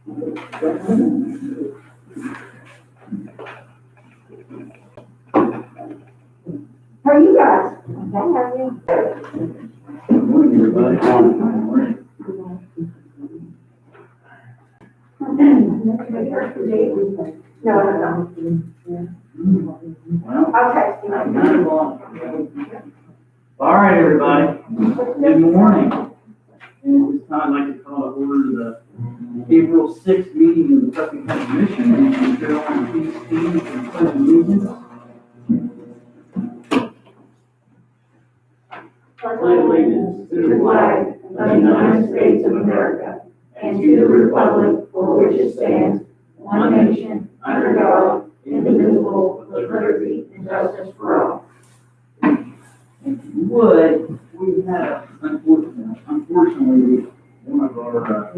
How are you guys? Okay, how are you? Good morning, everybody. No, I don't. Well, Okay. I'm not long. All right, everybody. Good morning. And at this time, I'd like to call to order the April 6th meeting of the Preston County Commission. And Carolyn, please stand and pledge allegiance. Pledge allegiance to the flag of the United States of America and to the republic for which it stands, one nation, under God, indivisible, with liberty and justice for all. If you would, we have, unfortunately, one of our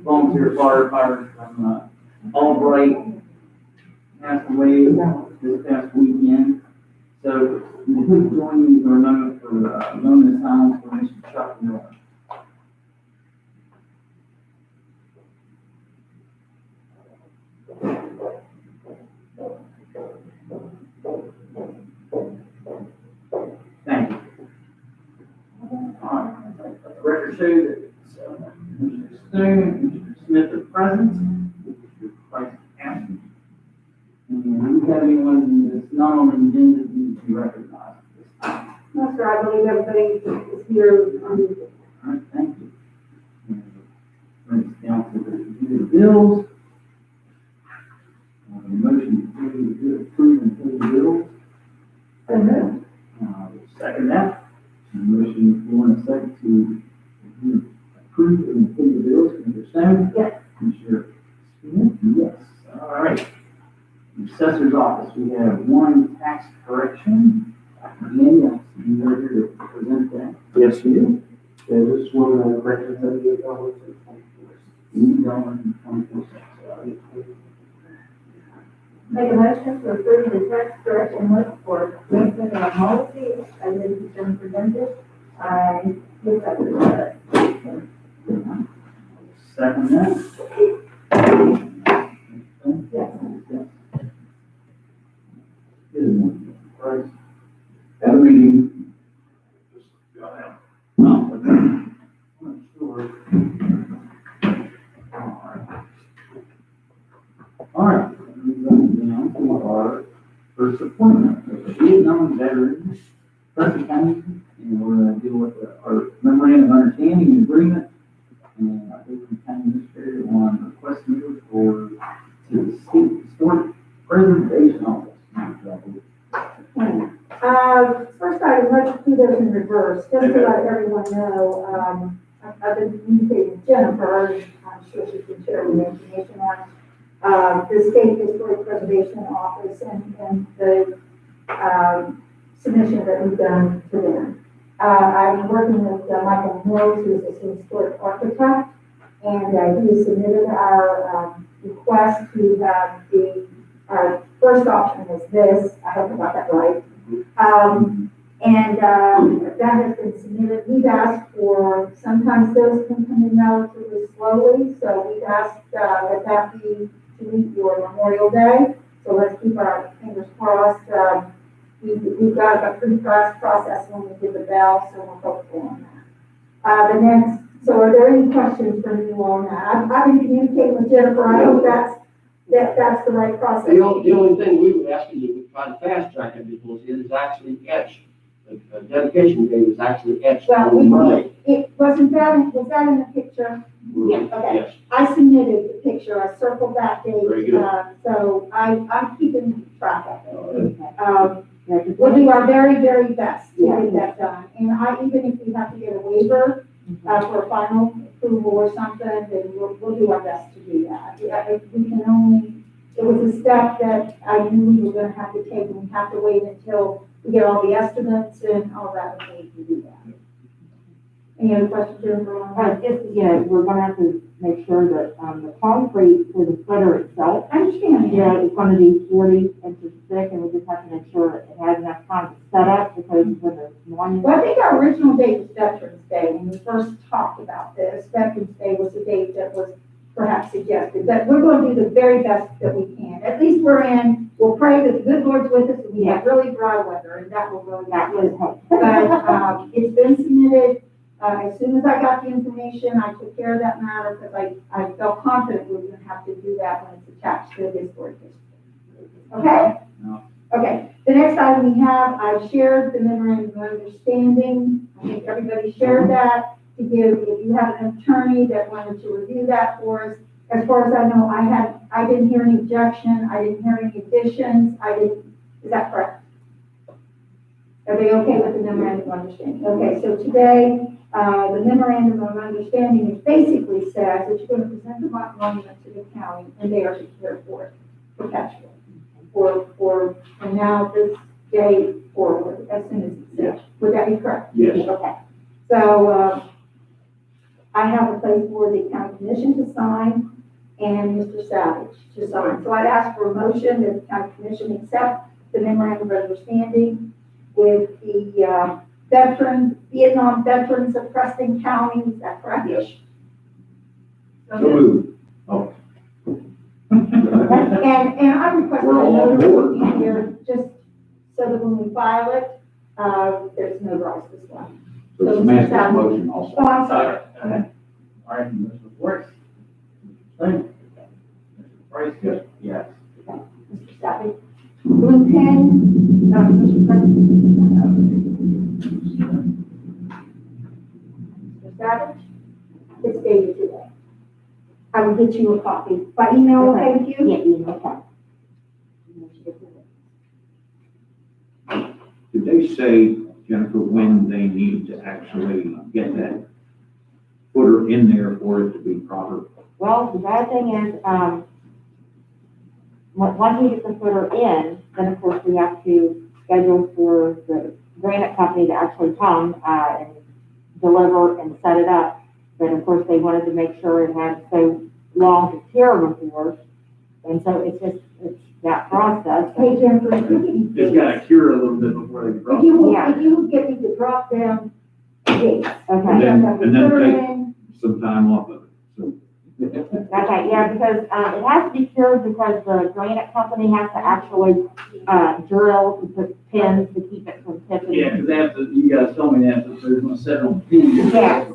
volunteer firefighters from Albright passed away this past weekend. So, please join me for a moment of silence for Mr. Chuck Miller. Thank you. All right, let the record show that Mr. Stone, Mr. Smith are present, Mr. Price absent. And do we have anyone that's not on the agenda that needs to be recognized at this time? No, sir, I believe everybody is here. All right, thank you. Brings us down to the bills. A motion to approve and pay the bills. Second that. A motion for a second to approve and pay the bills. Commissioner Stone? Yes. Commissioner Smith? Yes. All right. Assessor's office, we have one tax correction. Again, yes, you are here to present that. Yes, we do. This is one of the corrections that we have done with the $8.24. Make a motion to approve the tax correction list for Preston and policy as it has been presented. I look at the Second that. Yes. Good one. Price. At a meeting, just got out. No, okay. I'm not sure. All right. Moving down to our first appointment. Vietnam veteran, Preston County, and we're going to deal with our memorandum of understanding and agreement. And I think the county administrator on request number for to the state historic preservation office. First item, let's do this in reverse, just to let everyone know, I've been communicating with Jennifer, and I'm sure she can share the information on, the State Historic Preservation Office and the, submission that we've done to them. I'm working with Michael Mills, who's a historic architect, and he has submitted our, request to have our first option is this, I hope I got that right. That has been submitted. We've asked for, sometimes those can come in relatively slowly, so we've asked that be to meet your Memorial Day. So let's keep our fingers crossed. We've got a pretty fast process when we did the bell, so we're hopeful on that. So are there any questions from you on that? I've been communicating with Jennifer. I hope that's the right process. The only thing we would ask you to try to fast track it because it is actually etched. The dedication date is actually etched. Well, it was that in the picture? Yeah, okay. yes. I submitted the picture, I circled that date. Very good. So I'm keeping track of it. We'll do our very, very best to get that done. And even if we have to get a waiver, for a final approval or something, then we'll do our best to do that. It was a step that I knew we were gonna have to take, and we have to wait until we get all the estimates and all that, we need to do that. Any other questions, Jennifer? We're gonna have to make sure that, the concrete for the footer itself, I understand. it's gonna be 40 inches thick, and we just have to make sure it has enough time to set up, because when the monument. Well, I think our original date was Veterans Day, when we first talked about this. Veterans Day was the date that was perhaps suggested, but we're going to do the very best that we can. At least we're in, we'll pray that the good Lord's with us and we have really dry weather, and that will really That help. was helpful. But, it's been submitted. As soon as I got the information, I took care of that matter because I felt confident we were going to have to do that when it's attached to this board district. Okay? No. Okay. The next item we have, I've shared the memorandum of understanding. I think everybody shared that to give, if you have an attorney that wanted to review that for us. As far as I know, I didn't hear any objection. I didn't hear any additions. Is that correct? Are they okay with the memorandum of understanding? Okay, so today, the memorandum of understanding is basically says that you're going to present the monument to the county and they are to care for it perpetually. From now, this day forward, as soon as it's Yes. Would that be correct? Yes. Okay. So, I have a place for the county commission to sign and Mr. Savage to sign. So I'd ask for a motion that the county commission accept the memorandum of understanding with the, Vietnam veterans of Preston County, is that correct? Yes. So moved. Oh. And I request a We're all on notary board. in here, just so that when we file it, there's no rise this one. So Samantha's motion also. Oh, I'm sorry. All right, Mr. Works. Mr. Price? Yes. Yes. Mr. Savage. Blue pen, Mr. President. Mr. Savage, it's dated today. I will get you a copy. By email, okay with you? Yeah, email. Did they say, Jennifer, when they need to actually get that footer in there for it to be proper? Well, the bad thing is, once we get the footer in, then of course we have to schedule for the granite company to actually come, and deliver and set it up. But of course, they wanted to make sure it had so long to cure before, and so it's that process. Hey, Jennifer, if you give me Just gotta cure a little bit before they If drop. you will, Yeah. if you would get me the drop down dates. Okay, And then Put her take- in. Some time off of it, so. okay, yeah, because, it has to be cured because the granite company has to actually, drill and put pins to keep it from tipping. Yeah, because they have to, you guys told me they have to, they're gonna set on pins. Yeah.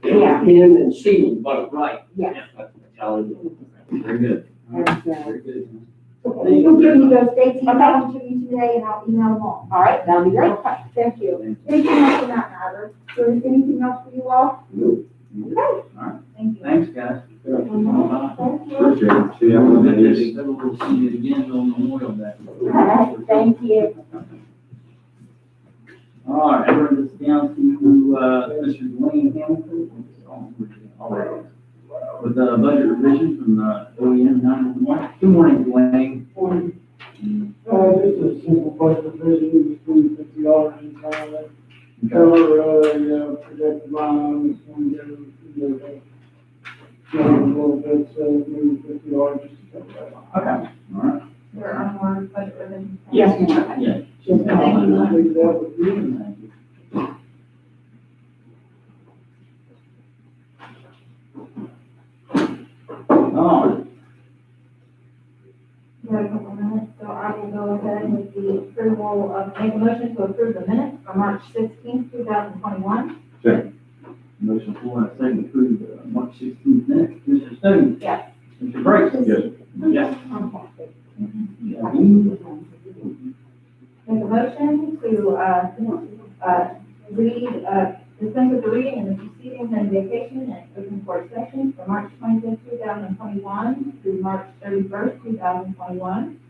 Yeah. Pin and seal, but Right. Yes. that's how it is. Very good. And, Very good. Okay, you can give me those dates, email them to me today, and I'll email them all. all right, that'll be great. Thank you. Anything else in that matter? Is there anything else for you all? No. Okay. Thank you. Thanks, guys. Thank you. Appreciate it. See how We'll it is. see it again on Memorial Day. All right, thank you. All right, I bring this down to, Mr. Dwayne Hamilton. All right. With the budget revision from the OEM 911. Good morning, Dwayne. Just a simple budget revision between $50 and cover, projected line, is going to go, a little bit, so maybe $50 just to cover that line. Okay. All right. There are more budget revisions. Yes, yes. Just I'll leave that with you. Thank you. All right. We have a couple minutes, so I will go ahead with the approval of, make a motion to approve the minutes for March 16th, 2021. Motion for and a second to approve the March 16th minutes. Mr. Stone? Yes. Mr. Price? Yes. Yes. Make a motion to, read, dispense with the reading and the proceedings and vacation and open court sessions for March 25th, 2021 through March 31st, 2021.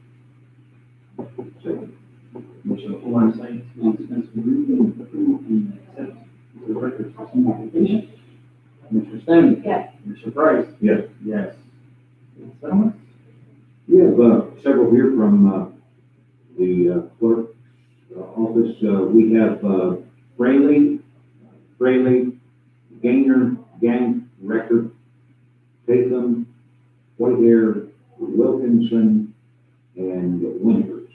Motion for and a second to dispense with the reading and approve and accept the records for simplification. Mr. Stone? Yes. Mr. Price? Yes. Yes. Settlement? We have, several here from, the clerk's office. We have, Fraley, Gainer, Gang, Record, Tatham, Whitehair, Wilkinson, and Winters.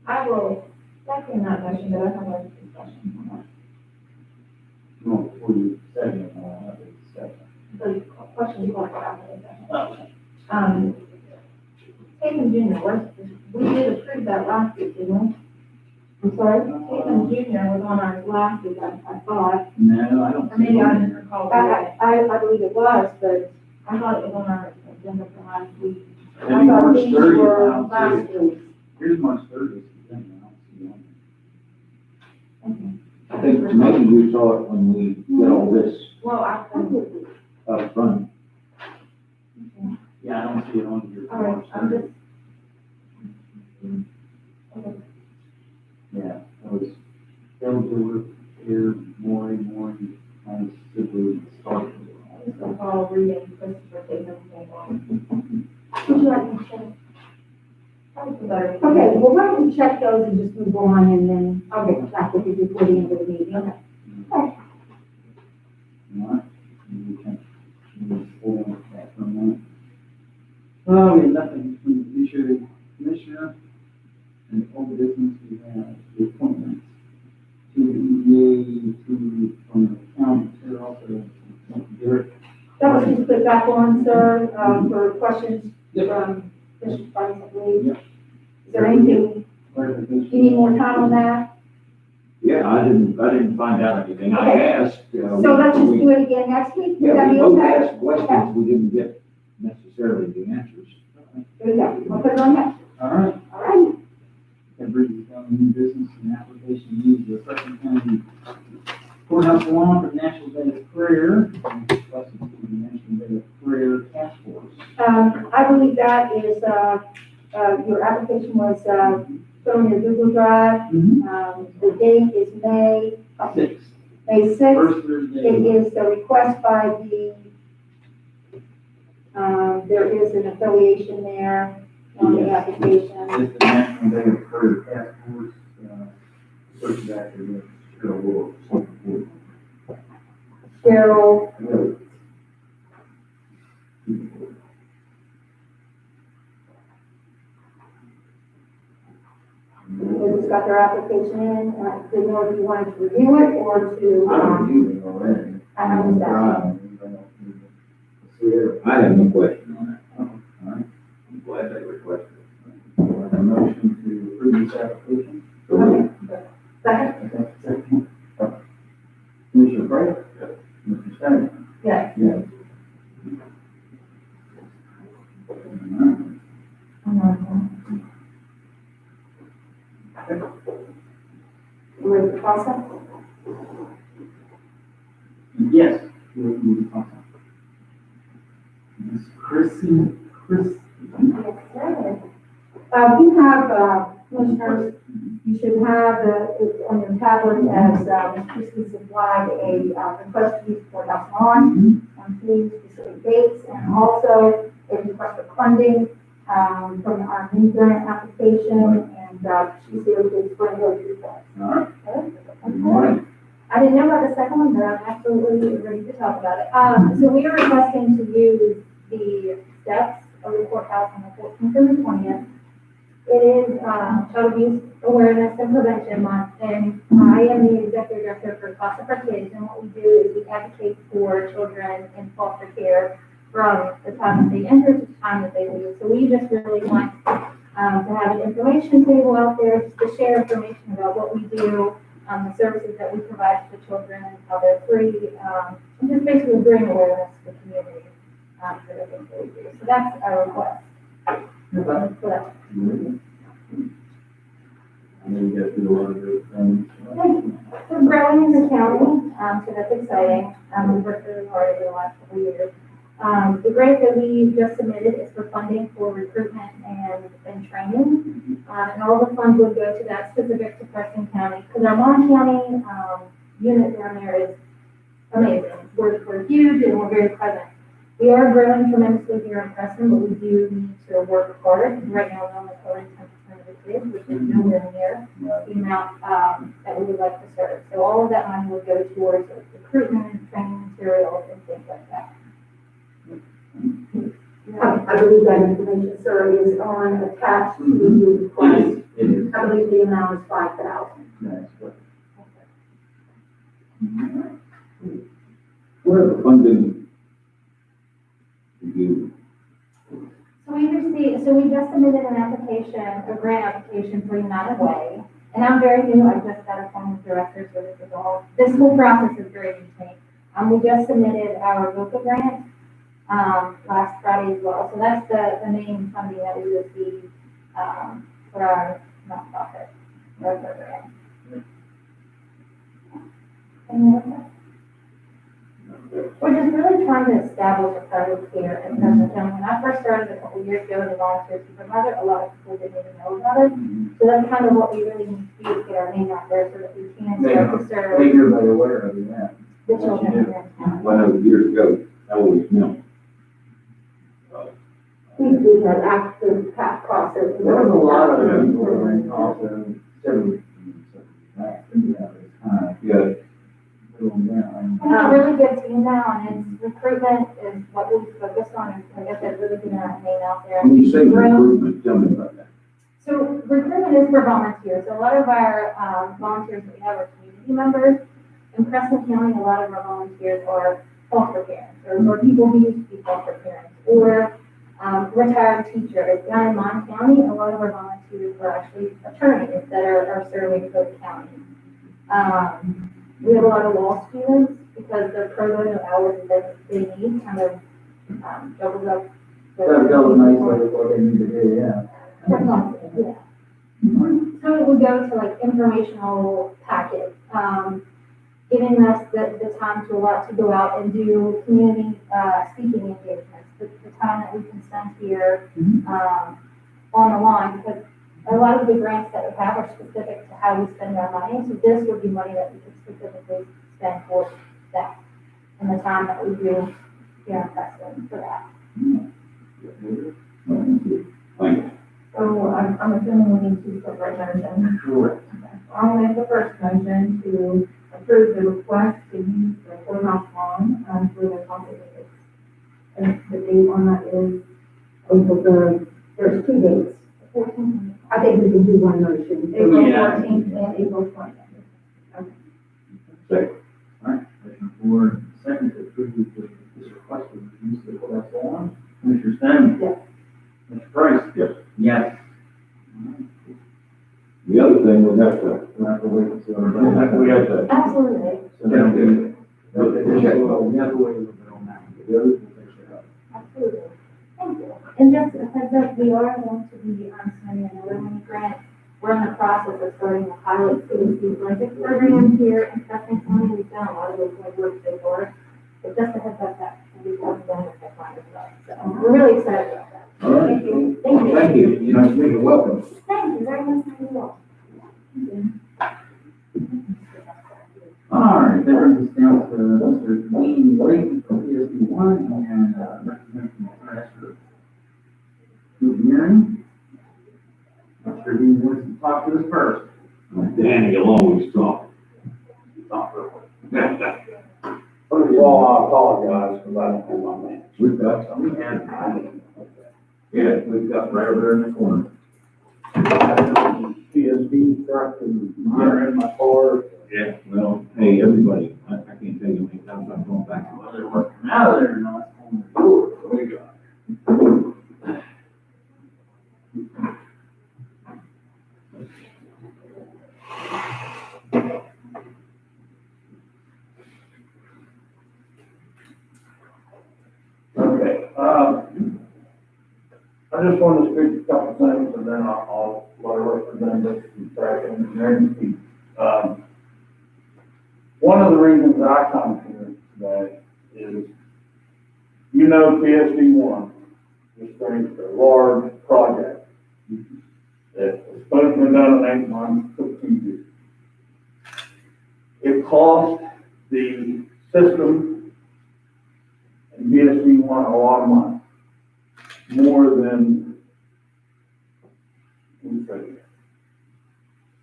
I will second that motion, but I have a discussion on No, before you say it, I'll have a discussion. The question you want to ask. Oh. Tatum Junior, we did approve that last week, didn't we? I'm sorry? Tatum Junior was on our last week, I thought. No, I don't. Or maybe I didn't recall. I believe it was, but I thought it was on our agenda for last week. I Maybe thought March these 30th, were I'll last see. week. Here's March 30th, I don't see one. I think maybe we saw it when we did all this Well, I think, up front. Yeah, I don't see it on here. for all right, March I'm 30th. just. Okay. Yeah, that was, Elder, here, Maury, I simply started. Just gonna call reading Christopher Tatum's name on. Would you like me to check? Okay, well, why don't we check those and just move on and then I'll get back with you before the end of the meeting. Okay. All right, we can move forward with that for a moment. Well, we have nothing from the judiciary commissioner, and all the business we have, the appointments to the EDA, from the county, here also, Derek. That was just put back on, sir, for questions from Mr. Price, I believe. Yep. Is there anything, Clarification. you need more time on that? Yeah, I didn't find out anything. I Okay. asked. So let's just do it again next week, would Yeah, that we be both okay? asked questions, we didn't get necessarily the answers. There you go, we'll put it on next, All right, all right? that brings us down to new business and application needs the Preston County Courthouse lawn for National Day of Prayer, and requested to the National Day of Prayer Task Force. I believe that is, your application was, put on your Google Drive. The date is May 6th. First Thursday. It is a request by the, there is an affiliation there on the Yes. application. It's the National Day of Prayer Task Force, search back to the Cheryl Wolf. Cheryl, they just got their application in, and I didn't know if you wanted to review it or to, I reviewed it already. I understand. I have no question on that. All right, I'm glad they requested it. a motion to approve this application. Okay. Second? Okay, second. Commissioner Price? Yes. Mr. Stein? Yes. Yes. You ready to process? Yes. Miss Chrissy, You have, commissioners, you should have, it's on your tablet as, Ms. Christie supplied a request to use for that lawn, on 2 specific dates, and also a request for funding, from our new grant application, and, she's here to explain those requests. all right. Okay. I didn't know about the second one, but I'm absolutely ready to talk about it. So we are requesting to use the steps of the courthouse on the 14th and the 20th. It is Child Abuse Awareness and Prevention Month, and I am the executive director for Foster for Kids, and what we do is we advocate for children in foster care from the time that they enter to the time that they leave. So we just really want to have an information table out there just to share information about what we do, the services that we provide to the children, and how they're free, and just basically bring awareness to the community for the things that we do. So that's our request. For that. I know you guys do a lot of good things. We're growing in the county, so that's exciting. We've worked really hard over the last couple of years. The grant that we just submitted is for funding for recruitment and training. And all the funds would go to that specific to Preston County, because our Mon County, unit down there is amazing. We're huge and we're very present. We are growing tremendously here in Preston, but we do need to work harder. Right now, we're only covering 10% of the kids, which is nowhere near the amount that we would like to serve. So all of that money will go towards recruitment, training materials, and things like that. I believe that information, sir, is on attached to the request. It is. I believe the amount is $5,000. That's what. Where the funding you, So we just submitted an application, a grant application for United Way. And I'm very new, I just got appointed director, so this whole process is very new to me. We just submitted our VOCA grant, last Friday as well. So that's the main funding that we received, for our nonprofit, VOCA grant. We're just really trying to establish a presence here in Preston County. When I first started a couple years ago as a volunteer supervisor, a lot of people didn't even know about it. So that's kind of what we really need to do, is get our name out there so that we can start to serve Make everybody aware of it, yeah. the children here in town. well, years ago, that was no. We had active path process. There was a lot of people that were also, several, Yeah, We have a really good team now, and it's recruitment is what we focus on, and like I said, really getting our name out there. when you say recruitment, tell me about that. So recruitment is for volunteers. So a lot of our volunteers that we have are community members. In Preston County, a lot of our volunteers are foster parents, or people who used to be foster parents, or retired teachers. Down in Mon County, a lot of our volunteers are actually attorneys that are serving for the county. We have a lot of law students because the pro bono hours that they need kind of doubles up. that tells nicely what they need to do, yeah. Yeah. So it would go to like informational packets, giving us the time to go out and do community, speaking engagements, the time that we can spend here, on the line, because a lot of the grants that we have are specific to how we spend our money, so this would be money that we could specifically spend for that, and the time that we do here in Preston for that. Thank you. So I'm assuming we need two separate motions. Correct. I'll make the first motion to approve the request to use the courthouse lawn, for the concert tickets. And the date on that is, There's 2 dates. 14th. I think we can do one motion. April Yeah. 14th and April 20th. Second. Motion for second to approve this request to use the courthouse lawn. Commissioner Stan? Yes. Mr. Price? Yes. Yes. The other thing, we'll have to, We'll have to wait and see. we have to, Absolutely, So that'll be, we have to wait a little bit on that. The others will fix it up. absolutely. Thank you. And just a heads up, we are going to be submitting another mini grant. We're in the process of starting a pilot CDC forensic program here in Preston County. We've done a lot of those legwork so far. But just a heads up that we'll be working on with that client as well. So we're really excited about that. all right. Thank you. Thank you. Thank you. You know, you're welcome. Thank you very much for your help. All right, that brings us down to Mr. Dean Layton from PSB one and, representative from Nebraska. Good hearing. Mr. Dean wants to talk to us first. Danny, you'll always talk. First of all, I apologize because I don't have my man. We've got some, We have, yeah, we've got right over there in the corner. PSB truck and they're in my car. Yeah. Well, hey, everybody, I can't tell you how many times I've gone back and whether we're coming out of there or not, on the door. what we got. Okay, I just want to speak a couple things and then I'll let our representative from Preston Engineering speak. One of the reasons I come here today is, you know, PSD one, this brings a large project that was supposed to be done in 8 months, took 2 years. It cost the system and PSD one a lot of money, more than we figured.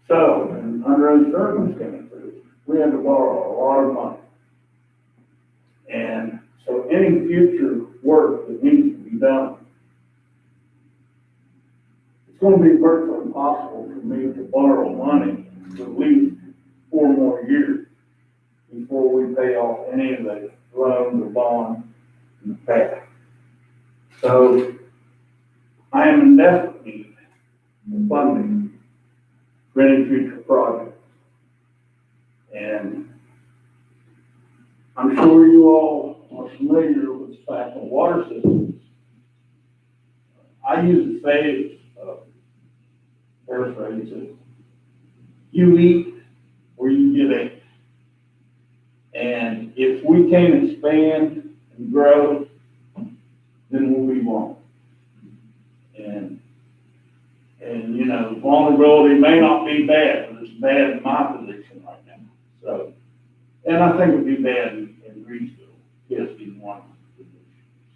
So, and under those circumstances, we had to borrow a lot of money. And so any future work that needs to be done, it's gonna be virtually impossible for me to borrow money for at least 4 more years. before we pay off any of the loans or bonds in the past. So I am in desperate need of funding for any future projects. And I'm sure you all are familiar with the fact of water systems. I use the phrase, paraphrase it, you eat or you get ate. And if we can expand and grow, then we'll be wrong. And you know, vulnerability may not be bad, but it's bad in my position right now. So, and I think it'd be bad in Greensville, PSD one position.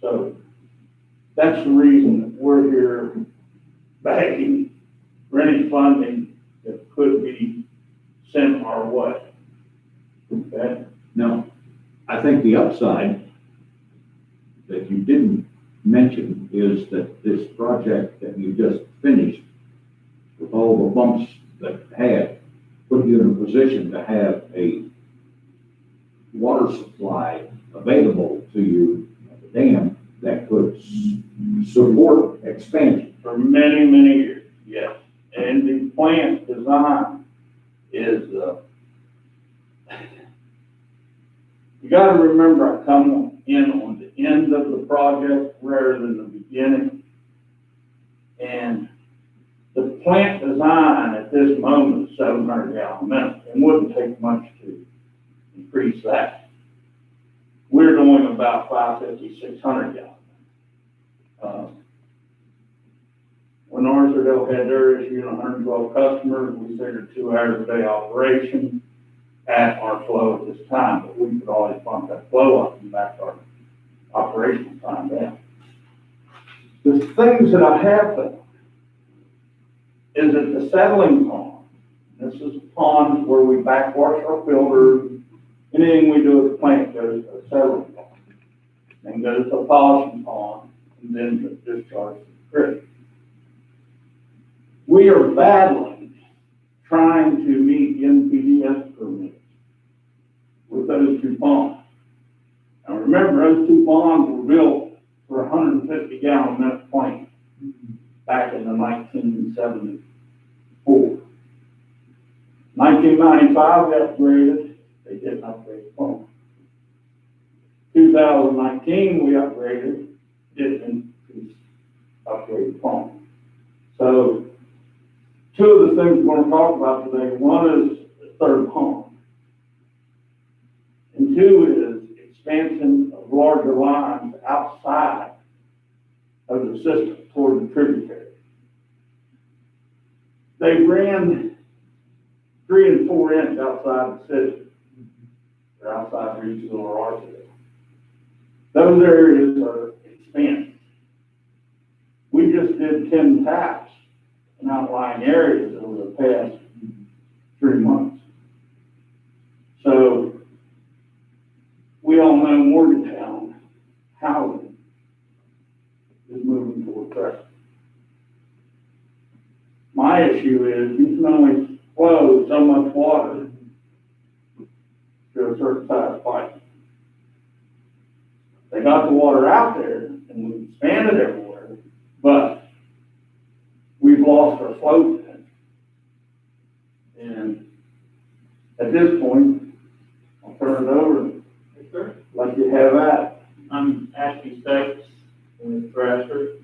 So that's the reason that we're here begging for any funding that could be sent our way. Okay? No, I think the upside that you didn't mention is that this project that you just finished, with all the bumps that it had, put you in a position to have a water supply available to you at the dam that could support expansion. For many, many years, yes. And the plant design is, you gotta remember, I come in on the end of the project rather than the beginning. And the plant design at this moment is 700 gallon minute. It wouldn't take much to increase that. We're doing about 550, 600 gallon. When Arthurdale had their issue, 112 customers, we figured 2 hours a day operation at our flow at this time, but we could always bump that flow up and back our operational time down. The things that I have found is that the settling pond, this is a pond where we backwash our filters, anything we do at the plant goes to a settling pond, then goes to a polishing pond, and then discharged to the creek. We are battling, trying to meet NPDS permits with those 2 ponds. Now remember, those 2 ponds were built for 150 gallon minute plant back in the 1974. 1995, they upgraded, they didn't upgrade the pond. 2019, we upgraded, didn't upgrade the pond. So 2 of the things we're going to talk about today, one is the third pond. And 2 is expansion of larger lines outside of the system toward the tributary. They ran 3 and 4 inch outside the city, or outside Reedsville or Arthurdale. Those areas are expanded. We just did 10 taps in outlying areas over the past 3 months. So we all know Morgantown housing is moving toward Preston. My issue is you can only flow so much water to a certain size pipe. They got the water out there and we expanded everywhere, but we've lost our flow potential. And at this point, I'll turn it over. Yes, sir. Like you have at. I'm Ashley Sykes with Thrasher.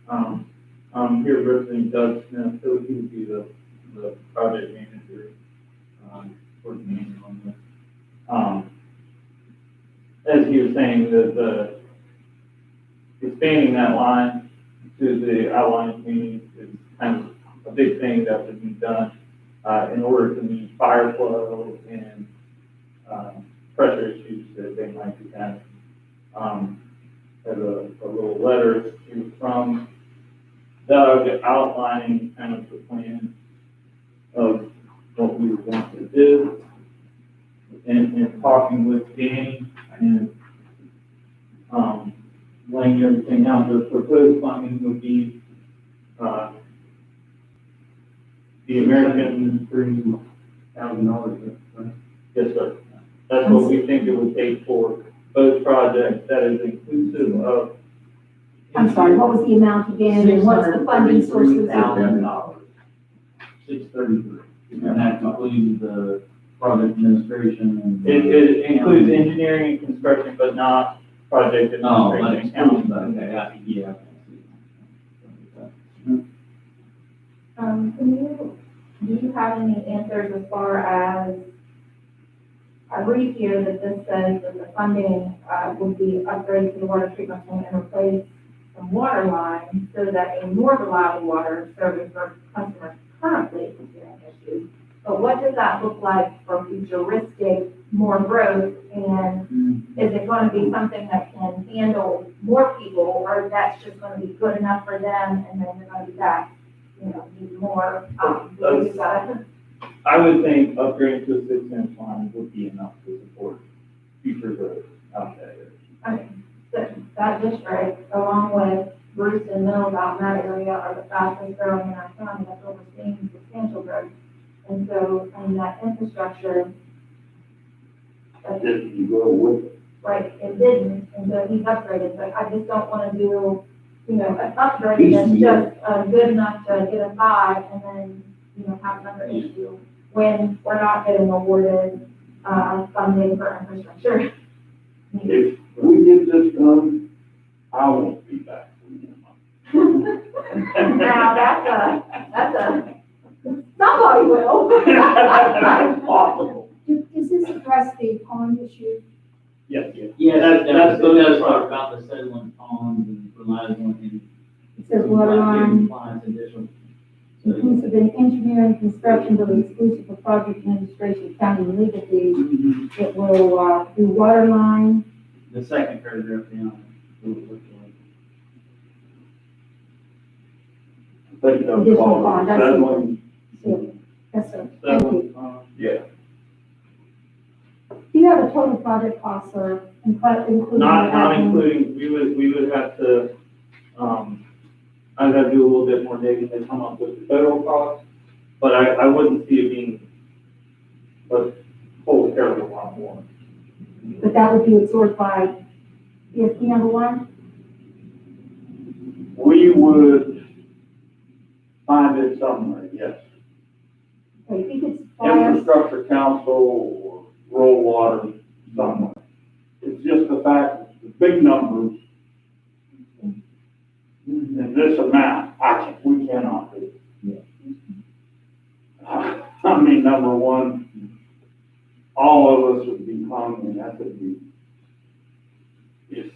I'm here representing Doug Smith, so he would be the project manager, coordinating on this. As he was saying, the expanding that line to the outlying communities is kind of a big thing that would be done in order to meet fire flow and pressure issues that they might be having. As a little letter from Doug outlining kind of the plan of what we would want to do, and talking with Danny and laying everything out. The proposed funding would be the American $30,000. Yes, sir. That's what we think it would take for both projects, that is inclusive of. I'm sorry, what was the amount again, and what's the funding sources? $633,000. 633, and that includes the project administration and. It includes engineering and construction, but not project Oh, that administration. excludes that, okay, yeah. Do you have any answers as far as, I read here that this says that the funding, would be upgrades to the water treatment plant and replace some water lines so that a more reliable water service for customers currently experiencing issues. But what does that look like for futuristic, more growth? And is it going to be something that can handle more people, or that's just going to be good enough for them and then they're going to be back, need more, you gotta- I would think upgrading to a 6-inch line would be enough to support future growth out there. I mean, that district, along with Bruce and Mills out in that area, are the fastest growing in our county. That's overseeing substantial growth. And so, that infrastructure, Didn't go with it. right, it didn't, and so he's upgraded, but I just don't want to do, an upgrade that's just good enough to get us by, and then, have another issue when we're not getting awarded, funding for infrastructure. If we get this done, I won't be back. Now, that's a, somebody will. Possible. Does this address the pond issue? Yes. Yeah, that's the that's part. about the settlement ponds and relies on any. It says water line, Compliance additional. inclusive in engineering, construction, but exclusive of project administration, county and legal fees. It will, do water line, The second paragraph down. I think they'll Additional call bond, it that's it. settling. so, yes, sir, thank you. Yeah. Do you have a total project cost, sir, including? Not admin? including, we would have to, I'd have to do a little bit more digging to come up with the total cost, but I wouldn't see it being a whole terrible lot more. But that would be absorbed by PSP number one? We would find it somewhere, yes. Okay, if you could supply us, Infrastructure council or rural water somewhere. It's just the fact that the big numbers in this amount, we cannot do. I mean, number one, all of us would be hung, and that would be, if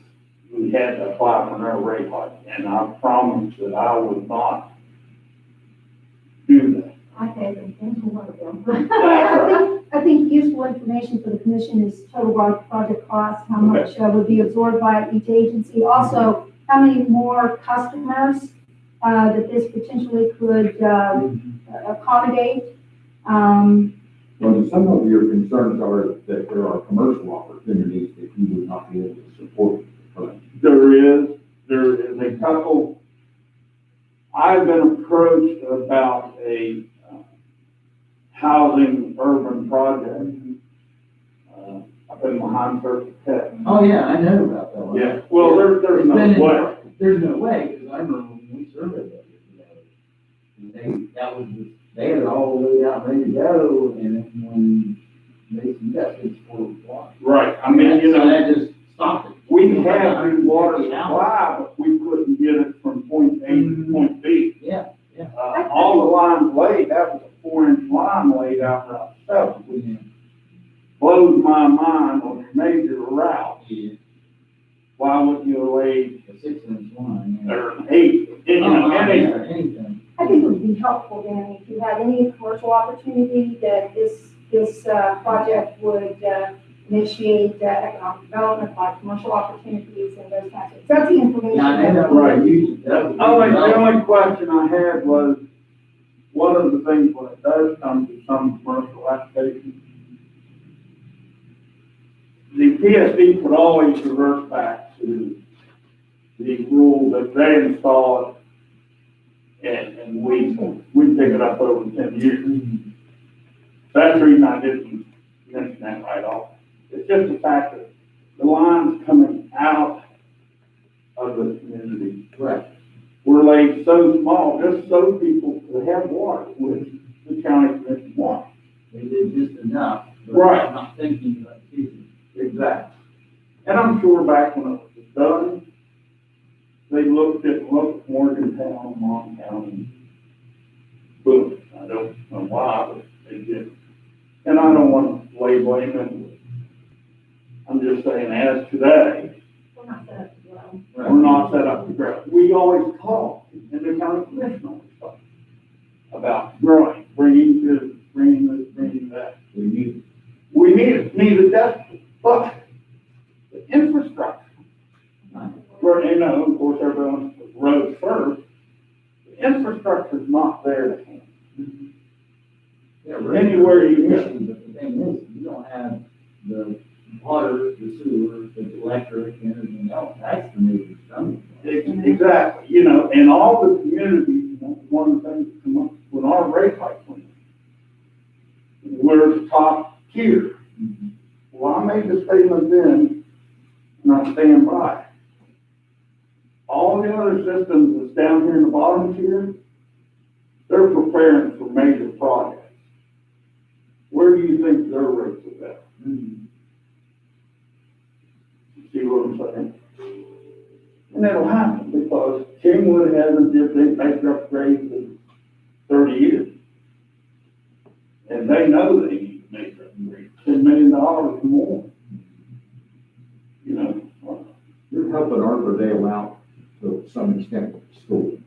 we had to apply for another rate hike, and I promised that I would not do that. I think it's one of them. I think useful information for the commission is total project cost, how much would be absorbed by each agency. Also, how many more customers that this potentially could accommodate. Well, some of your concerns are that there are commercial opportunities that you would not be able to support. There is a couple. I've been approached about a housing urban project up in behind Circuit Tech. Oh, yeah, I know about that one. Yeah, well, there's no way. There's no way, because I remember when we surveyed that yesterday, they had it all the way out ready to go, and then when they suggested it's 4 o'clock. Right, I mean, So that just stopped it. we had new water supply, but we couldn't get it from point A to point B. Yeah. All the lines laid, that was a 4-inch line laid out Route 7. Blows my mind on a major route. Yeah, Why wouldn't you lay, a 6-inch line. Yeah. or an 8, Anything. I think it would be helpful, Danny, if you had any commercial opportunity that this project would initiate economic development, like commercial opportunities and those kinds of, that's the information. Yeah, I know that, that- right, the only question I had was, one of the things when it does come to some commercial applications, the PSD could always revert back to the rule that they installed, and we pick it up over 10 years. That's the reason I didn't mention that right off. It's just the fact that the lines coming out of the community Right. were laid so small, just so people could have water, which the county commission wants. They did just enough, but Right. I'm not thinking about future. Exactly. And I'm sure back when it was done, they looked at Morgantown, Montown, and boom. I don't know why, but they did. And I don't want to lay blame it. I'm just saying, as today, We're not set up to grow. we're not set up to grow. We always talk, and the county commission always talks about growing, bringing this, bringing that. We need, We need it desperately, but the infrastructure, where, you know, of course, everyone wants the roads first, the infrastructure's not there to handle. Yeah, Anywhere you go. But the thing is, you don't have the water, the sewer, the electric, and everything else. That's the major stumbling block. Exactly, you know, and all the communities, you know, one of the things that come up when our rate hike went in, we're the top tier. Well, I made the statement then, and I stand by it. All the other systems that's down here in the bottom tier, they're preparing for major projects. Where do you think their rates are at? See what I'm saying? And it'll happen because Kingwood hasn't did big major upgrades in 30 years. And they know they need to make upgrades, $10 million or more. You know, you're helping Arbordale out to some extent with the school.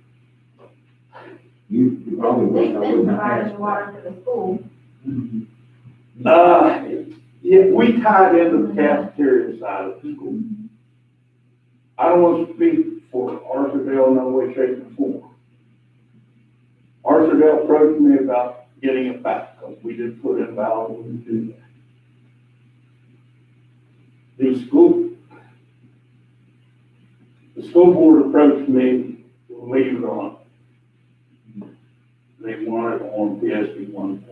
You probably They've wouldn't been have providing asked. water for the school. yeah, we tied into the cafeteria side of the school. I don't want to speak for Arthurdale in no way, shape, or form. Arthurdale approached me about getting it back, because we did put in valves and do that. The school board approached me to leave it on. They want it on PSB 1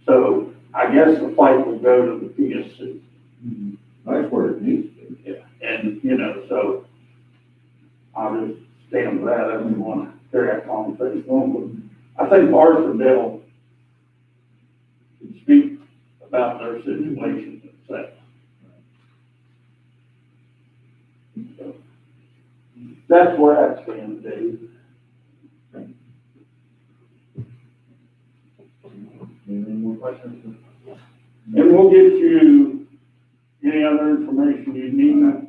So I guess the fight will go to the PSC. That's where it needs to be. Yeah, and, you know, so I'll just stand with that. I don't want to carry that conversation on, but I think Arthurdale can speak about their situation themselves. So, that's where I stand, Dave. Any more questions? And we'll get you any other information you need.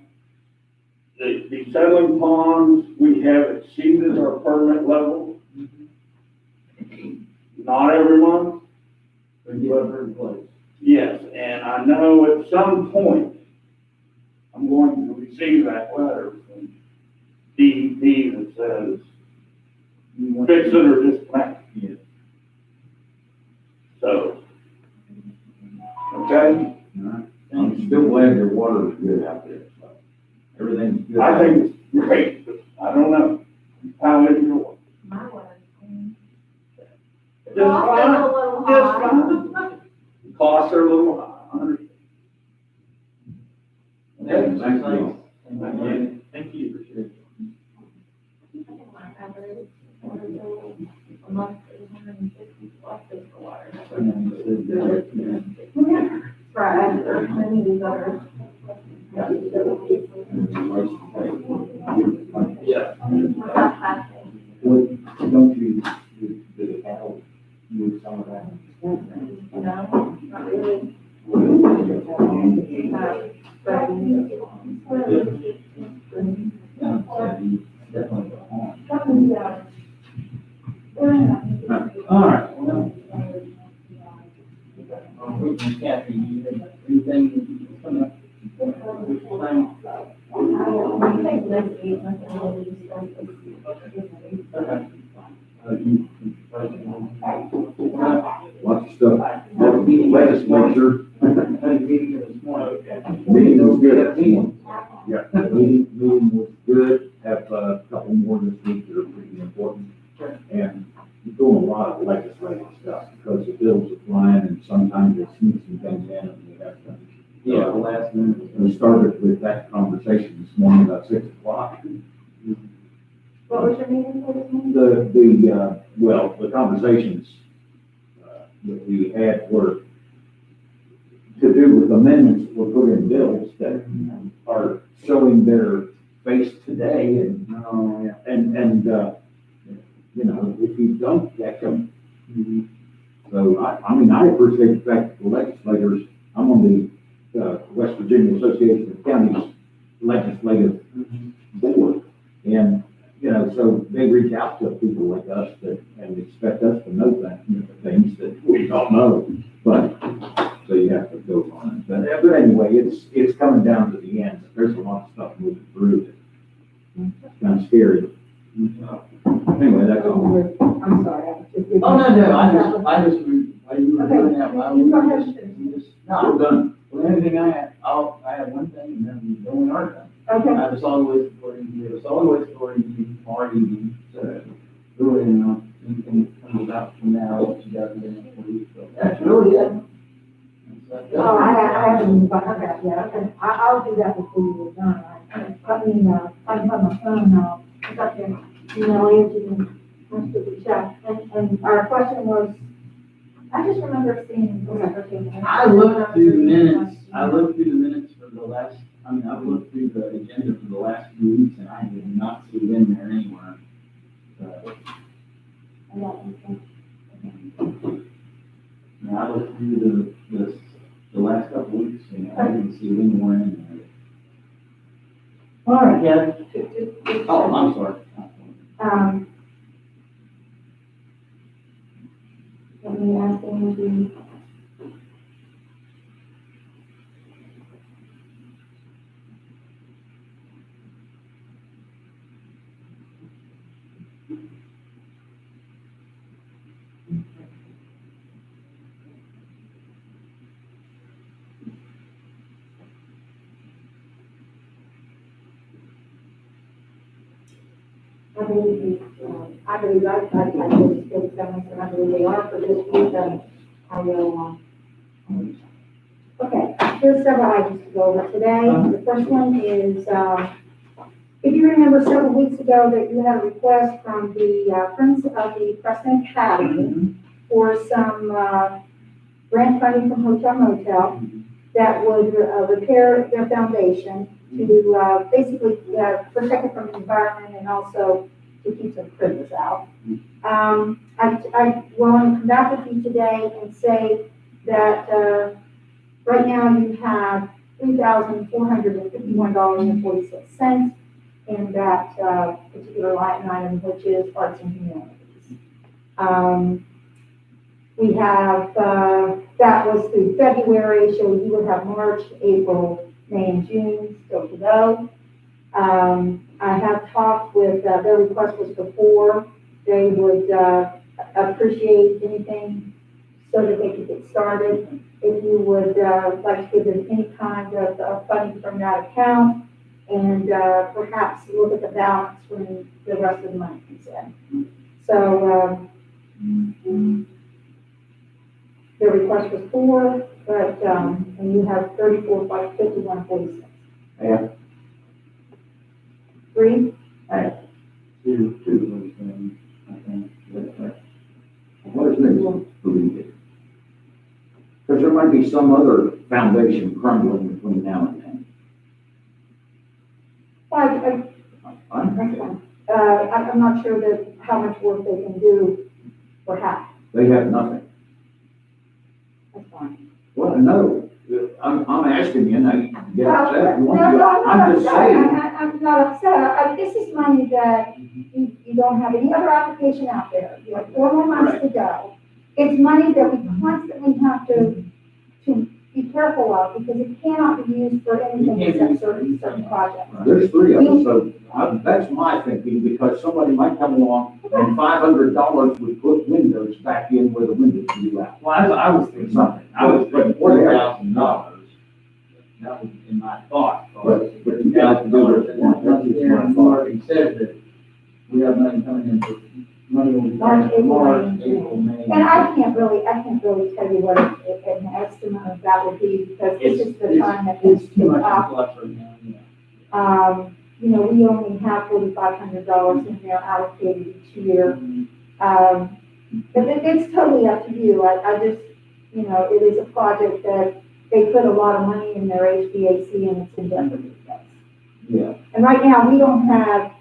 The settling ponds, we have exceeded our permit level. Not every month. Or you have in place? Yes, and I know at some point, I'm going to receive that letter from DEP that says, You want- fix it or disconnect. Yeah. So, okay, I'm still glad your water is good out there, so everything's good. I think it's great, but I don't know. How is yours? My water's clean. The Just cost is fine. a little Just high. Costs are a little high, I understand. Okay, Thank you. Thank you, appreciate it. My average water bill a month is 150 plus is for water. Right, or many of these others. Yeah. What, don't you, do the cattle use some of that? No, not really. Definitely. All right, well. Kathy, you have anything coming up? Lots of stuff. Legislature. Meeting this morning. Meeting was good. Meeting. Yeah, meeting was good. Have a couple more this week that are pretty important. And we're doing a lot of legislative stuff because the bills are flying and sometimes they sneak some conversation this morning about 6 o'clock. What was your meeting for this morning? The conversations, that we had were to do with amendments that were put in bills that are showing their face today and, Oh, yeah. you know, if you don't get them. So I appreciate the fact that the legislators, I'm on the, West Virginia Association of Counties Legislative Board. And, you know, so they reach out to people like us and expect us to know things that we don't know. But, so you have to go on it. But anyway, it's coming down to the end. There's a lot of stuff moving through it. It's kind of scary. Anyway, that's all. I'm sorry, I was just. Oh, no, I just, while you were doing that, I You go ahead. was no, We're done. well, anything I have one thing and then we are done. Okay, I have a solid waste authority, we have a solid waste authority meeting tomorrow evening, so really, anything comes about from now, what you got in the next week, so that's really it. oh, I haven't even got that yet, okay, I'll do that before you get done. I can put my phone now, I got your email into the chat, and our question was, I just remember seeing. I looked through the minutes for the last, I've looked through the agenda for the last few weeks and I did not see it in there anywhere. Now, I looked through the last couple of weeks and I didn't see it anywhere in there. All right. Yeah. Oh, I'm sorry. Let me ask Angie. I believe I just did and I believe they are for this week, and I will, okay, here's several items to go over today. The first one is, if you remember several weeks ago that you had a request from the, Friends of the Preston Academy for some, grant funding from Hotel Motel that would, repair their foundation to, basically, protect it from the environment and also to keep some critters out. I want to come back with you today and say that, right now you have $3,451.46 in that, particular line item, which is arts and humanities. We have, that was through February, so you would have March, April, May, and June still to go. I have talked with, their request was before, they would, appreciate anything so that they could get started. If you would, like to give them any kind of funding from that account, and, perhaps look at the balance when the rest of the money comes in. So, their request was 4, but, and you have 34,551.46. Yeah. 3? Two of those things, I think. What is next for you? Because there might be some other foundation crumbling between now and then. I'm not sure that how much work they can do for half. They have nothing. That's fine. Well, no, I'm asking you, now you can get upset if you No, want to. I'm just saying. I'm not upset. This is money that you don't have any other application out there. You have 4 more months to go. It's money that we constantly have to be careful of, because it cannot be used for anything except certain projects. There's 3 of them, so that's my thinking, because somebody might come along and $500 would put windows back in where the windows blew out. Well, I was thinking something, I was thinking $4,000. That was in my thought. But you have to do it. And already said that we have money coming in for money will be March, April, March, May, and April, May. And I can't really tell you what an estimate of that would be, because this is the time that It's it's too much up. flux right now, yeah. You know, we only have $4,500 in there allocated each year. But it's totally up to you. I just, you know, it is a project that they put a lot of money in their HVAC and it's in jeopardy. Yeah. And right now, we don't have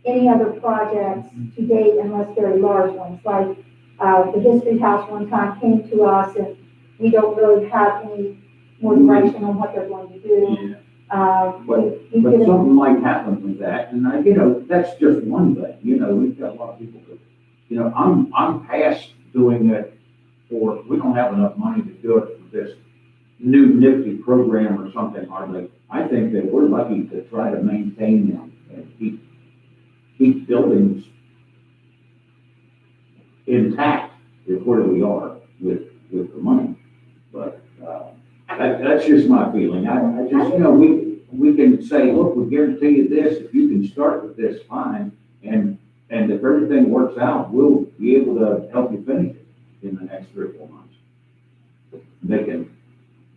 any other projects to date unless very large ones, like, the History House one time came to us and we don't really have any more direction on what they're going to do. We But did a- something might happen with that, and you know, that's just one thing, you know, we've got a lot of people that, you know, I'm past doing it for, we don't have enough money to do it for this new nifty program or something hardly. I think that we're lucky to try to maintain them and keep buildings intact is where we are with the money. But, that's just my feeling. I just, you know, we can say, look, we guarantee you this, if you can start with this, fine. And if everything works out, we'll be able to help you finish it in the next 3 or 4 months. They can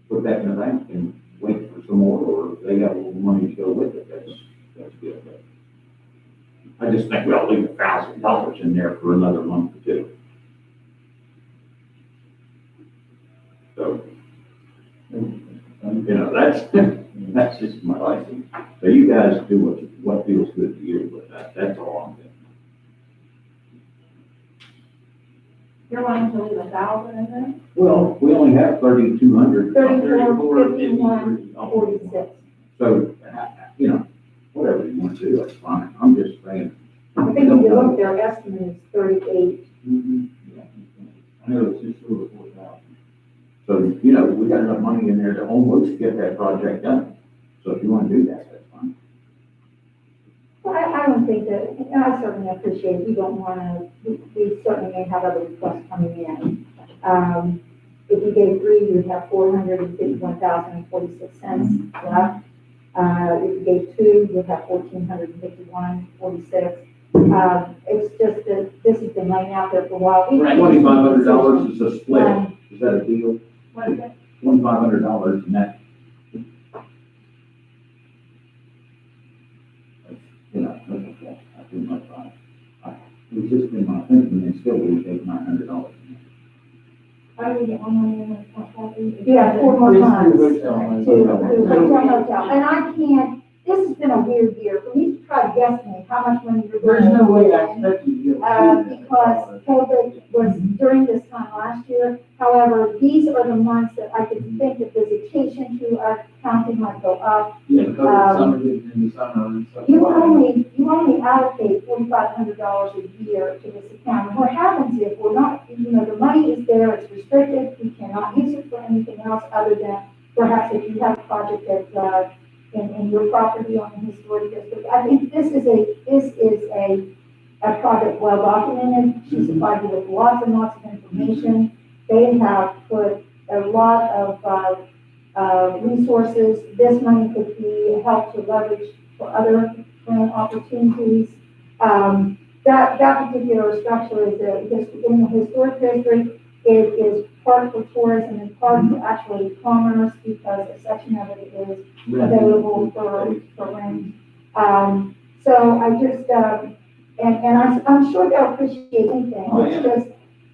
put that in the bank and wait for some more, or if they got a little money to go with it, that's good. But I just think we ought to leave $1,000 in there for another month or two. So, you know, that's just my license. So you guys do what feels good to you, but that's all I'm doing. You're wanting to leave 1,000 in there? Well, we only have 3,200. 34, 51, 46. So, you know, whatever you want to do, that's fine. I'm just saying. I think if you look, their estimate is 38. I know it's just over 4,000. So, you know, we got enough money in there to almost get that project done. So if you want to do that, that's fine. Well, I don't think that, and I certainly appreciate, we don't want to, we certainly may have other requests coming in. If you gave 3, you'd have $451,046 left. If you gave 2, you'd have $1,451.46. It's just that this has been laying out there for a while. $2,500 is a split. Is that a deal? What is it? $2,500 and that. You know, I think my fine. It's just been my thinking, and still we take $900. How do we get more money in this contract? Yeah, 4 more times to Hotel. hotel. And I can't, this has been a weird year for me to try to guesstimate how much money you're There's going to. no way I expect you to get. Because COVID was during this time last year. However, these are the months that I could think that visitation to our county might go up. Yeah, because summer gets into summer and stuff. You only allocate $4,500 a year to this account. And what happens if we're not, you know, the money is there, it's restricted, we cannot use it for anything else other than perhaps if you have a project that, in your property on the historic district. I think this is a project well documented. She supplied you with lots and lots of information. They have put a lot of resources. This money could be helped to leverage for other grant opportunities. That particular structure is in the historic district. It is part for tourism and part for actually commerce because a section of it is available for rent. So I just, I'm sure they'll appreciate anything. It's just,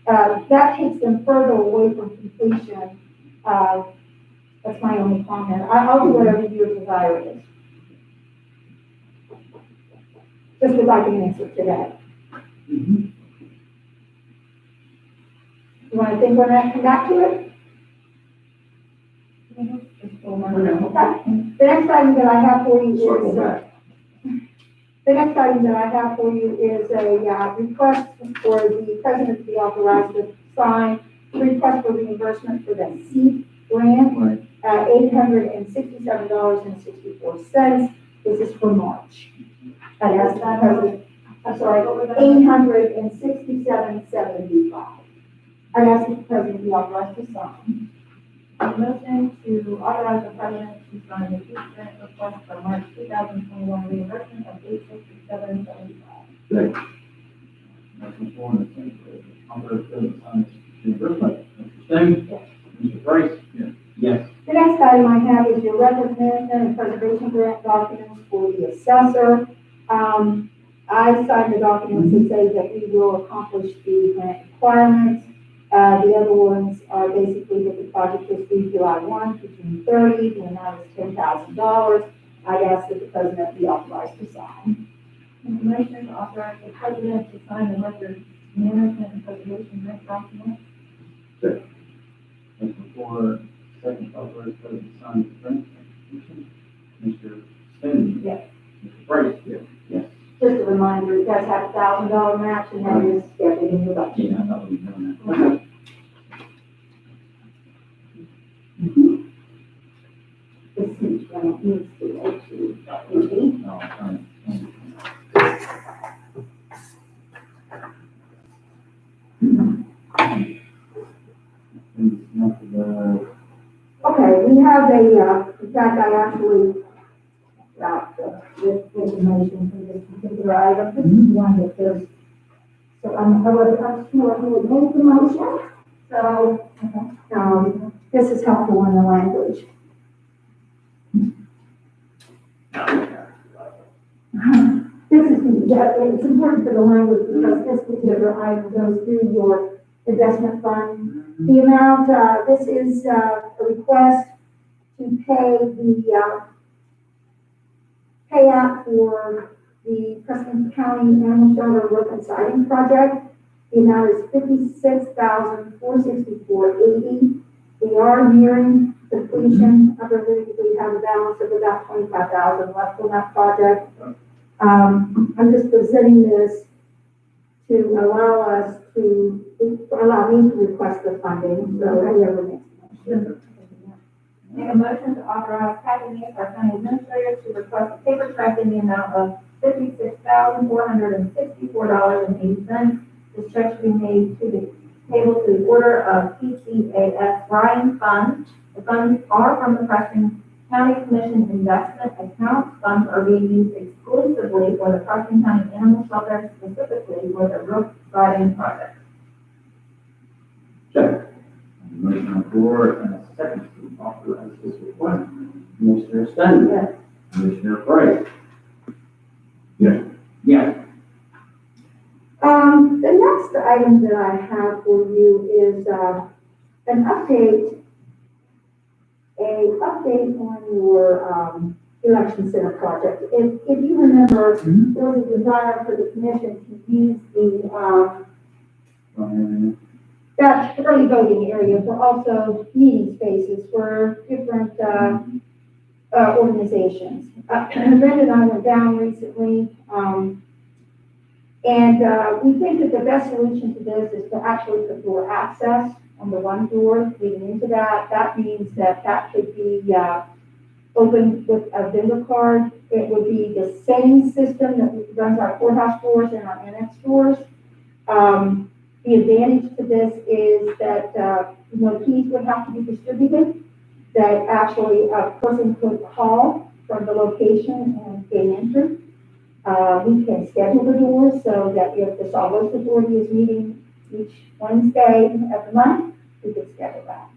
that takes them further away from completion. That's my only comment. I'll do whatever your desire is. Just as I can answer today. You want to think on that, come back to it? Okay. The next item that I have for you Circle is, back. the next item that I have for you is a request for the president to be authorized to sign request for reimbursement for the SEED grant, $867.64. This is for March. I asked the president, I'm sorry, $867.75. I asked the president to be authorized to sign. Motion to authorize the president to sign the food grant request for March 2021 reimbursement of $867.75. Second. Motion for and a second. I'm going to sign this reimbursement. Mr. Sting? Yes. Mr. Price? Yes. The next item I have is your record management and preservation grant documents for the assessor. I signed the documents that say that we will accomplish the grant requirements. The other ones are basically that the project is due July 1 to June 30, the amount is $10,000. I ask that the president be authorized to sign. Information to authorize the president to sign the record management and preservation grant document. Motion for second, authorized president to sign the grant application. Mr. Stan? Yes. Mr. Price? Yes. Just a reminder, you guys have $1,000 match and that is scheduled in your budget. Yeah, I thought we were doing that. This is when it needs to go to No, fine. Okay, we have in fact, I actually got this information for this particular item. This is one that says, so I was sure who would make the motion. So, this is helpful in the language. This is, it's important for the language because this particular item goes through your investment fund. The amount, this is a request to pay the payout for the Preston County Animal Shelter Roof and Siding Project. The amount is $56,464.80. We are nearing completion. I believe we have a balance of about $25,000 left on that project. I'm just presenting this to allow me to request the funding, so whoever makes the motion. Make a motion to authorize Kathy Meeks, our county administrator, to request a paper check in the amount of $56,464.80. This check should be made to the payable to the order of PCAS Bryan Fund. The funds are from the Preston County Commission investment account. Funds are being used exclusively for the Preston County Animal Shelter, specifically for the roof siding project. Check. Motion on the floor and a second to authorize this request. Mr. Stan? Yes. Commissioner Price? Yes. Yes. The next item that I have for you is an update on your election center project. If you remember, there was a desire for the commission to use that early voting area for also meeting spaces for different organizations. Brenda and I went down recently, and we think that the best solution to this is to actually put door access on the one door leading into that. That means that could be open with a vendor card. It would be the same system that runs our courthouse doors and our annex doors. The advantage to this is that no keys would have to be distributed, that actually a person could call from the location and gain entry. We can schedule the doors so that if the Solid Waste Authority is meeting each Wednesday of the month, we could schedule that.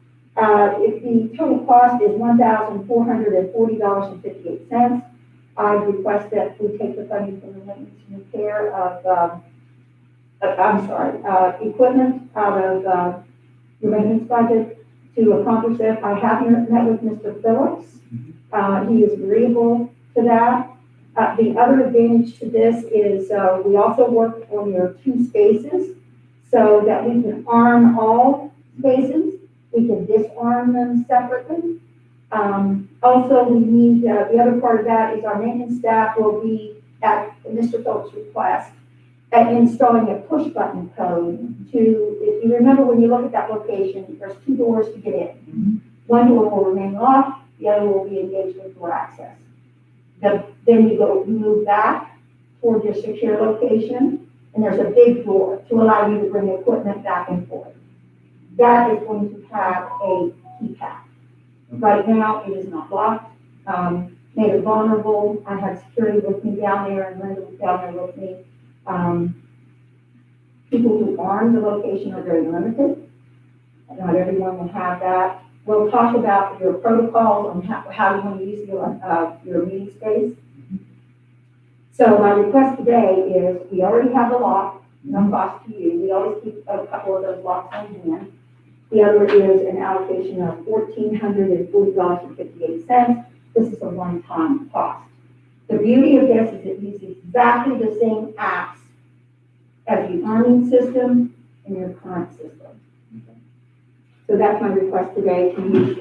If the total cost is $1,440.58, I request that we take the funding from the maintenance and repair of equipment out of the maintenance budget to accomplish that. I have met with Mr. Phillips. He is agreeable to that. The other advantage to this is we also work on your two spaces so that we can arm all spaces. We can disarm them separately. Also, we need, the other part of that is our maintenance staff will be at Mr. Phillips' request installing a push button code to, if you remember when you look at that location, there's two doors to get in. One door will remain locked, the other will be engaged with door access. Then you move back toward your secure location, and there's a big door to allow you to bring equipment back and forth. That is going to have a keypad. Right now, it is not locked, made it vulnerable. I had security with me down there, and Linda was down there with me. People who arm the location are very limited. Not everyone will have that. We'll talk about your protocols on how you want to use your meeting space. So my request today is, we already have a lock, no cost to you. We always keep a couple of those locks on hand. The other is an allocation of $1,440.58. This is a one-time cost. The beauty of this is it uses exactly the same apps as the earning system and your current system. So that's my request today, to use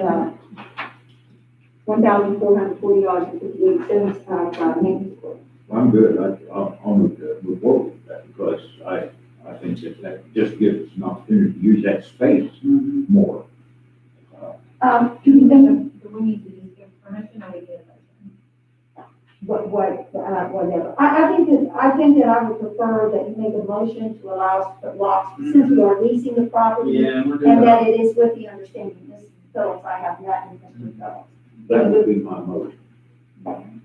$1,440.58 of maintenance. I'm good, I'll move forward with that, because I think that just gives us an opportunity to use that space more. Do we need to give permission or we give it? Whatever. I think that I would prefer that you make a motion to allow us to put locks, since we are leasing the property. Yeah, we're And doing that. that it is with the understanding, Mrs. Phillips, I have met with Mr. Phillips. That would be my motion.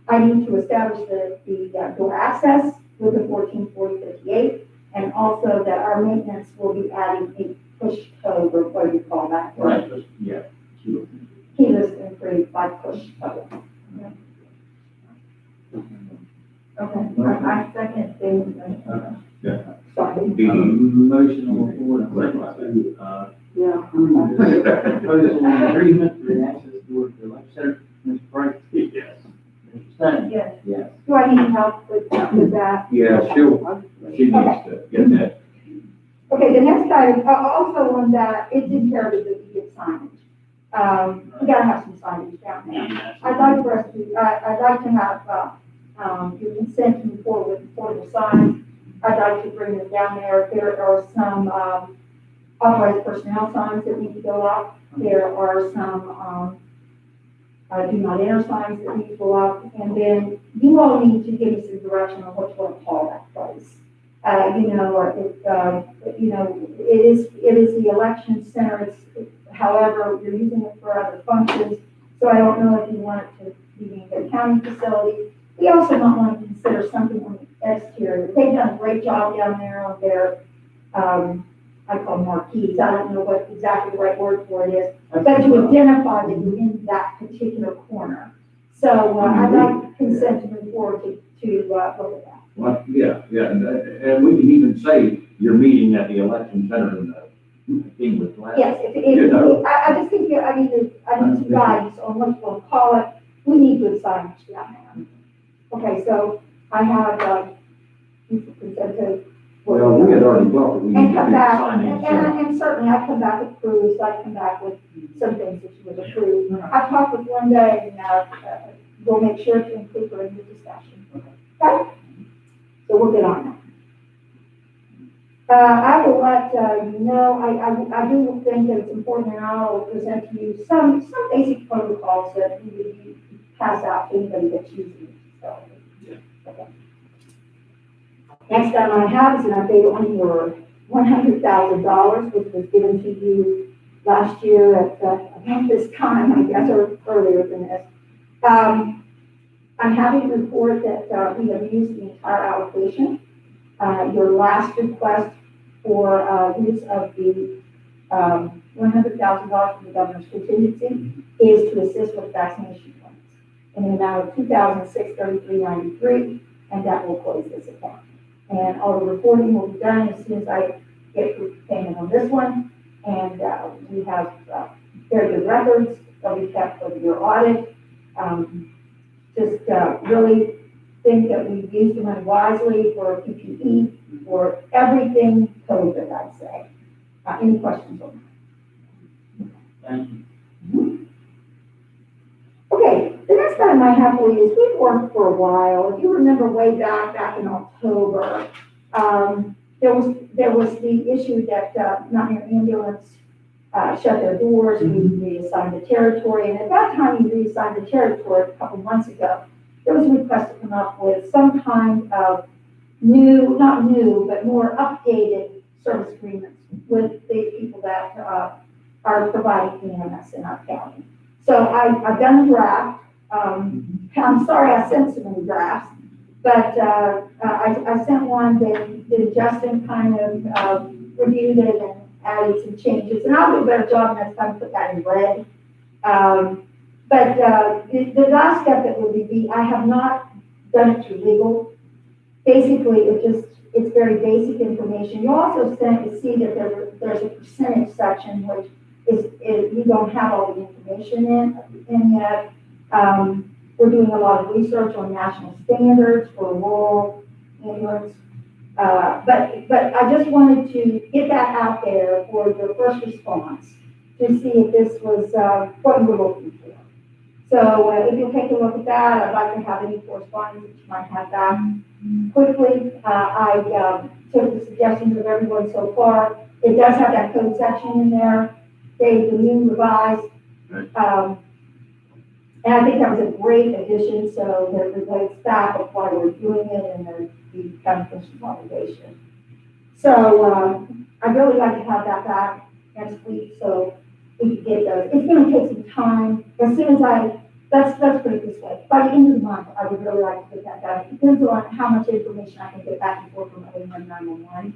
I need to establish the door access with the 144058, and also that our maintenance will be adding a push code, or what do you call that? Right, yeah. Sure. Keyless entry by push code. Okay, I second David's motion. Sorry. Motion on the floor, Yeah. proposal on agreement for the access door to the lecture center. Mr. Price? Yes. Mr. Stein? Yes. Yes. Do I need help with that? Yeah, she needs to get that. Okay, the next item, also on that, it's imperative that we get signage. We gotta have some signage down there. I'd like for us to, I'd like to have, your consent to move forward with portable signs. I'd like to bring them down there. There are some, authorized personnel signs that need to go up. There are some, do not enter signs that need to go up. And then you all need to give me some direction on what you want to call that place. It is the election center. However, you're using it for other functions. So I don't know if you want it to be named a county facility. We also might want to consider something on the exterior. They've done a great job down there on their, I call them marquees. I don't know what exactly the right word for it is, but to identify that you're in that particular corner. So I'd like consent to move forward to look at that. Well, yeah, and we can even say you're meeting at the election center in the English lab. Yes, I just think I need some guidance on what you want to call it. We need good signage down there. Okay, so I have, consent to. Well, we had already talked, we need And to come get back, signage. and certainly I come back with proofs, I come back with some things that you would approve. I've talked with Linda, and, we'll make sure to include her in the discussion. Okay? So we'll get on that. I will let, you know, I do think that it's important, and I'll present to you some basic protocols that we would pass out to anybody that's using it. So, okay. Next item I have is an update on your $100,000, which was given to you last year at about this time, I guess, or earlier than this. I'm happy to report that we have used the entire allocation. Your last request for use of the $100,000 from the governor's contingency is to assist with vaccination plans in the amount of $2,633.93, and that will close this account. And all the reporting will be done as soon as I get proof of payment on this one. And we have very good records that we kept for your audit. Really think that we've used the money wisely for PPE, for everything COVID, I'd say. Any questions on that? Thank you. Okay, the next item I have for you is we've worked for a while. If you remember way back in October, there was the issue that Mountaineer Ambulance shut their doors. We reassigned the territory, and at that time we reassigned the territory a couple months ago. There was a request to come up with some kind of not new, but more updated service agreements with the people that are providing EMS in our county. So I've done a draft. I'm sorry I sent so many drafts, but I sent one that Justin kind of reviewed it and added some changes. And I'll do a better job next time to put that in red The last step that would be, I have not done it through legal. Basically, it's very basic information. You also see that there's a percentage section which you don't have all the information in yet. We're doing a lot of research on national standards for rural ambulance. But I just wanted to get that out there for the first response to see if this was what you were looking for. So if you'll take a look at that, I'd like to have any correspondence that you might have back quickly. I took the suggestions of everyone so far. It does have that code section in there. They, the new revised, and I think that was a great addition, so there's a staff of why we're doing it and the county commission's obligation. So, I'd really like to have that back next week, so we can get those. It's gonna take some time. As soon as let's put it this way, by the end of the month, I would really like to get that done. It depends on how much information I can get back and forth from 911.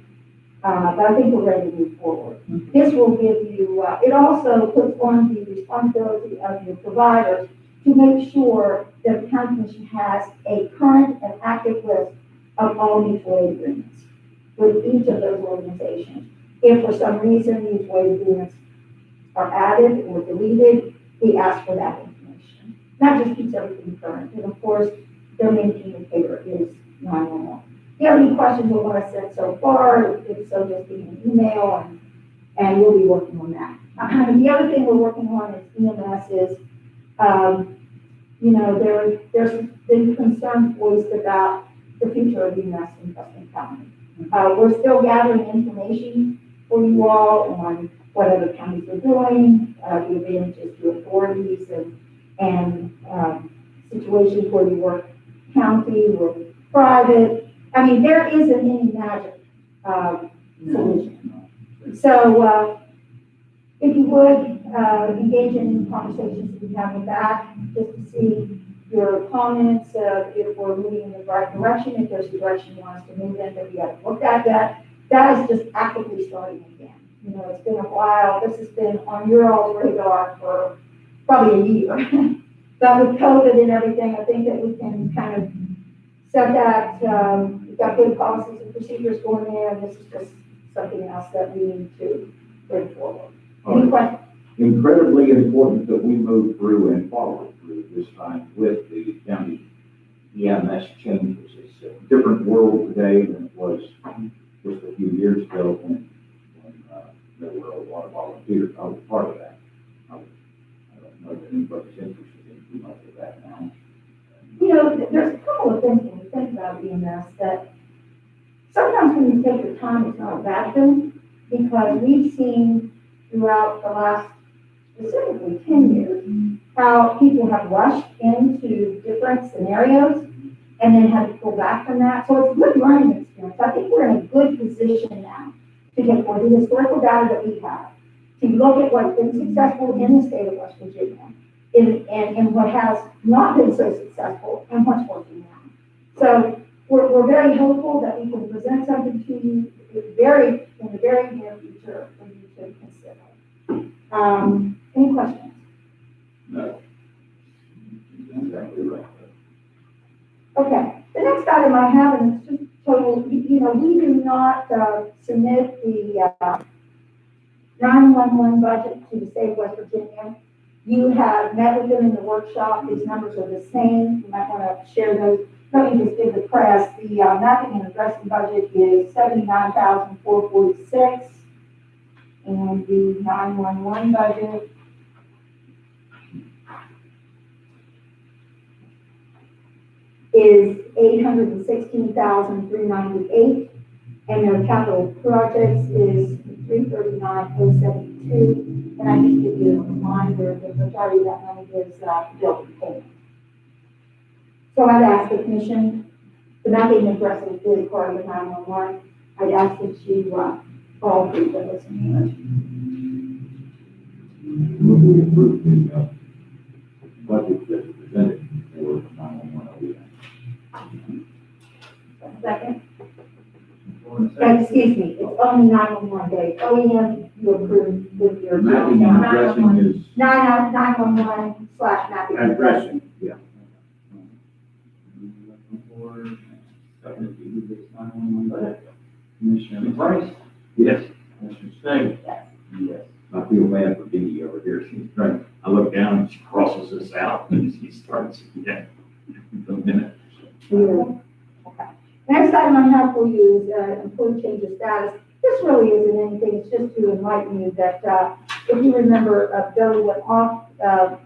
But I think we're ready to move forward. This will give you, it also puts on the responsibility of your providers to make sure that the county commission has a current and active list of all mutual aid agreements with each of those organizations. If for some reason mutual aid agreements are added or deleted, we ask for that information. That just keeps everything current. And of course, their main communicator is 911. If you have any questions on what I said so far, if so, just give me an email and we'll be working on that. The other thing we're working on is EMS is, there's been concern voiced about the future of EMS in Preston County. We're still gathering information for you all on what other counties are doing, the advantages to authorities and situations where you work county or private. I mean, there isn't any magic solution. So, if you would engage in conversations that we have with that, just to see your comments, if we're moving in the right direction, if there's a direction you want us to move in that we haven't looked at yet. That is just actively starting again. It's been a while. This has been on your all's radar for probably a year. But with COVID and everything, I think that we can kind of set that, we've got good policies and procedures going there, and this is just something else that we need to bring forward. Any questions? Incredibly important that we move through and follow through this time with the county EMS changes. It's a different world today than it was just a few years ago when there were a lot of volunteers. I was part of that. I don't know that anybody's interested in too much of that now. There's a couple of things when you think about EMS that sometimes when you take your time, it's not a bad thing, because we've seen throughout the last, specifically 10 years, how people have rushed into different scenarios and then had to pull back from that. So it's a good learning experience. I think we're in a good position now to take on the historical data that we have, to look at what's been successful in the state of West Virginia and what has not been so successful and what's working now. So we're very hopeful that we can present something to you in the very near future for you to consider. Any questions? No. Exactly right. Okay, the next item I have, and it's just total, we do not submit the 911 budget to the state of West Virginia. You have met with them in the workshop. These numbers are the same. You might want to share those. Let me just give the press. The mapping and addressing budget is $79,446, and the 911 budget is $816,398, and their capital projects is $339,072. And I just give you a reminder that the majority of that money is bill payment. So I'd ask the commission, the mapping and addressing is really part of the 911. I'd ask that you all approve of this. Will we approve the budget that's presented for 911? Second. Excuse me, it's only 911 day. OEM you approved with your. Mapping and addressing is 911 / mapping and addressing. addressing, yeah. Commissioner Price? Yes. Commissioner Stagg? Yes. I feel bad for Dee over here. She's trying, I look down and she crosses us out and she starts, yeah. A minute. Yeah. Okay. Next item I have for you is employee change of status. This really isn't anything, it's just to enlighten you that, if you remember, Billy went off,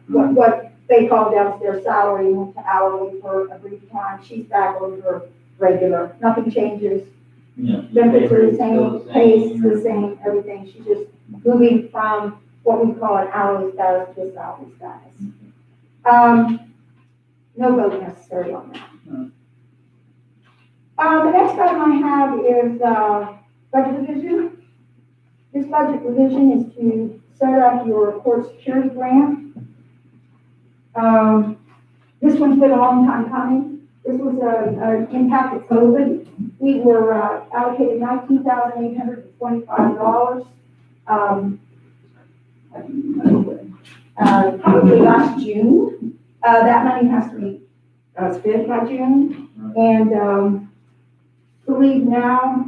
what they call downstairs salary, and went to hourly for a brief time. She's back over regular, nothing changes. Yeah. Benefits are the same, pay is the same, everything. She's just moving from what we call an hourly status to a salary status. No vote necessary on that. The next item I have is, budget revision. This budget revision is to set up your court security grant. This one's been a long time coming. This was an impact of COVID. We were allocated $19,825. Probably last June. That money has to be spent by June. And believe now,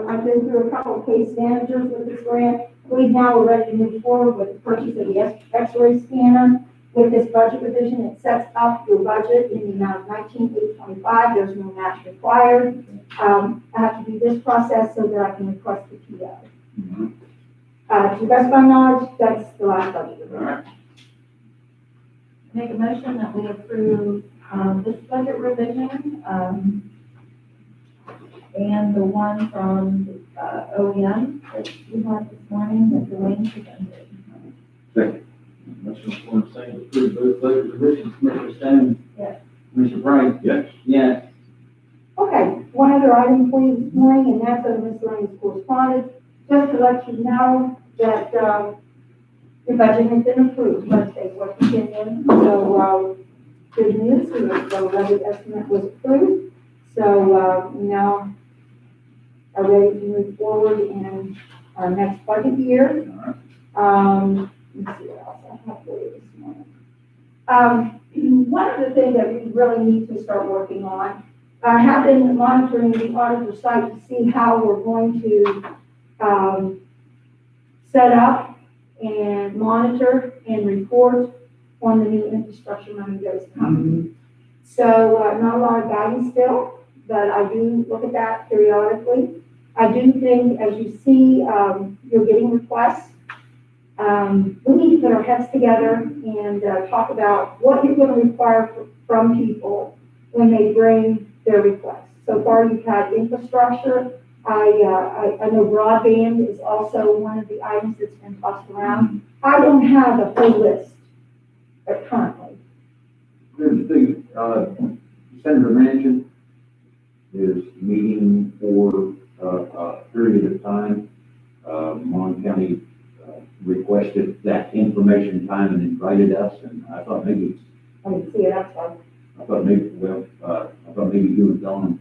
I've been through a couple of case managers with this grant. Believe now we're ready to move forward with the purchase of the X-ray scanner. With this budget revision, it sets up your budget in the amount of $19,825. There's no match required. I have to do this process so that I can request the PO. To the best of my knowledge, that's the last budget revision. Make a motion that we approve, this budget revision, and the one from, OEM that we had this morning that Dwayne presented. Second. Motion for the second to approve both budget revisions. Commissioner Stone? Yes. Commissioner Price? Yes. Yes. Okay, one other item for you this morning, and that's under miscellaneous correspondence. Just to let you know that, your budget has been approved, let's say, what's in. So, good news, the levy estimate was approved. So, we now are ready to move forward in our next budget year. Let's see what else I have for you this morning. One of the things that we really need to start working on, I have been monitoring the auditor site to see how we're going to set up and monitor and report on the new infrastructure money that is coming. So not a lot of guidance still, but I do look at that periodically. I do think, as you see, you're getting requests. We need to put our heads together and talk about what you're going to require from people when they bring their requests. So far, you've had infrastructure. I know broadband is also one of the items that's been tossed around. I don't have a full list currently. There's the, Senator Manchin is meeting for a period of time. Mon County requested that information time and invited us, and I thought maybe, I didn't see it outside. I thought maybe you and Don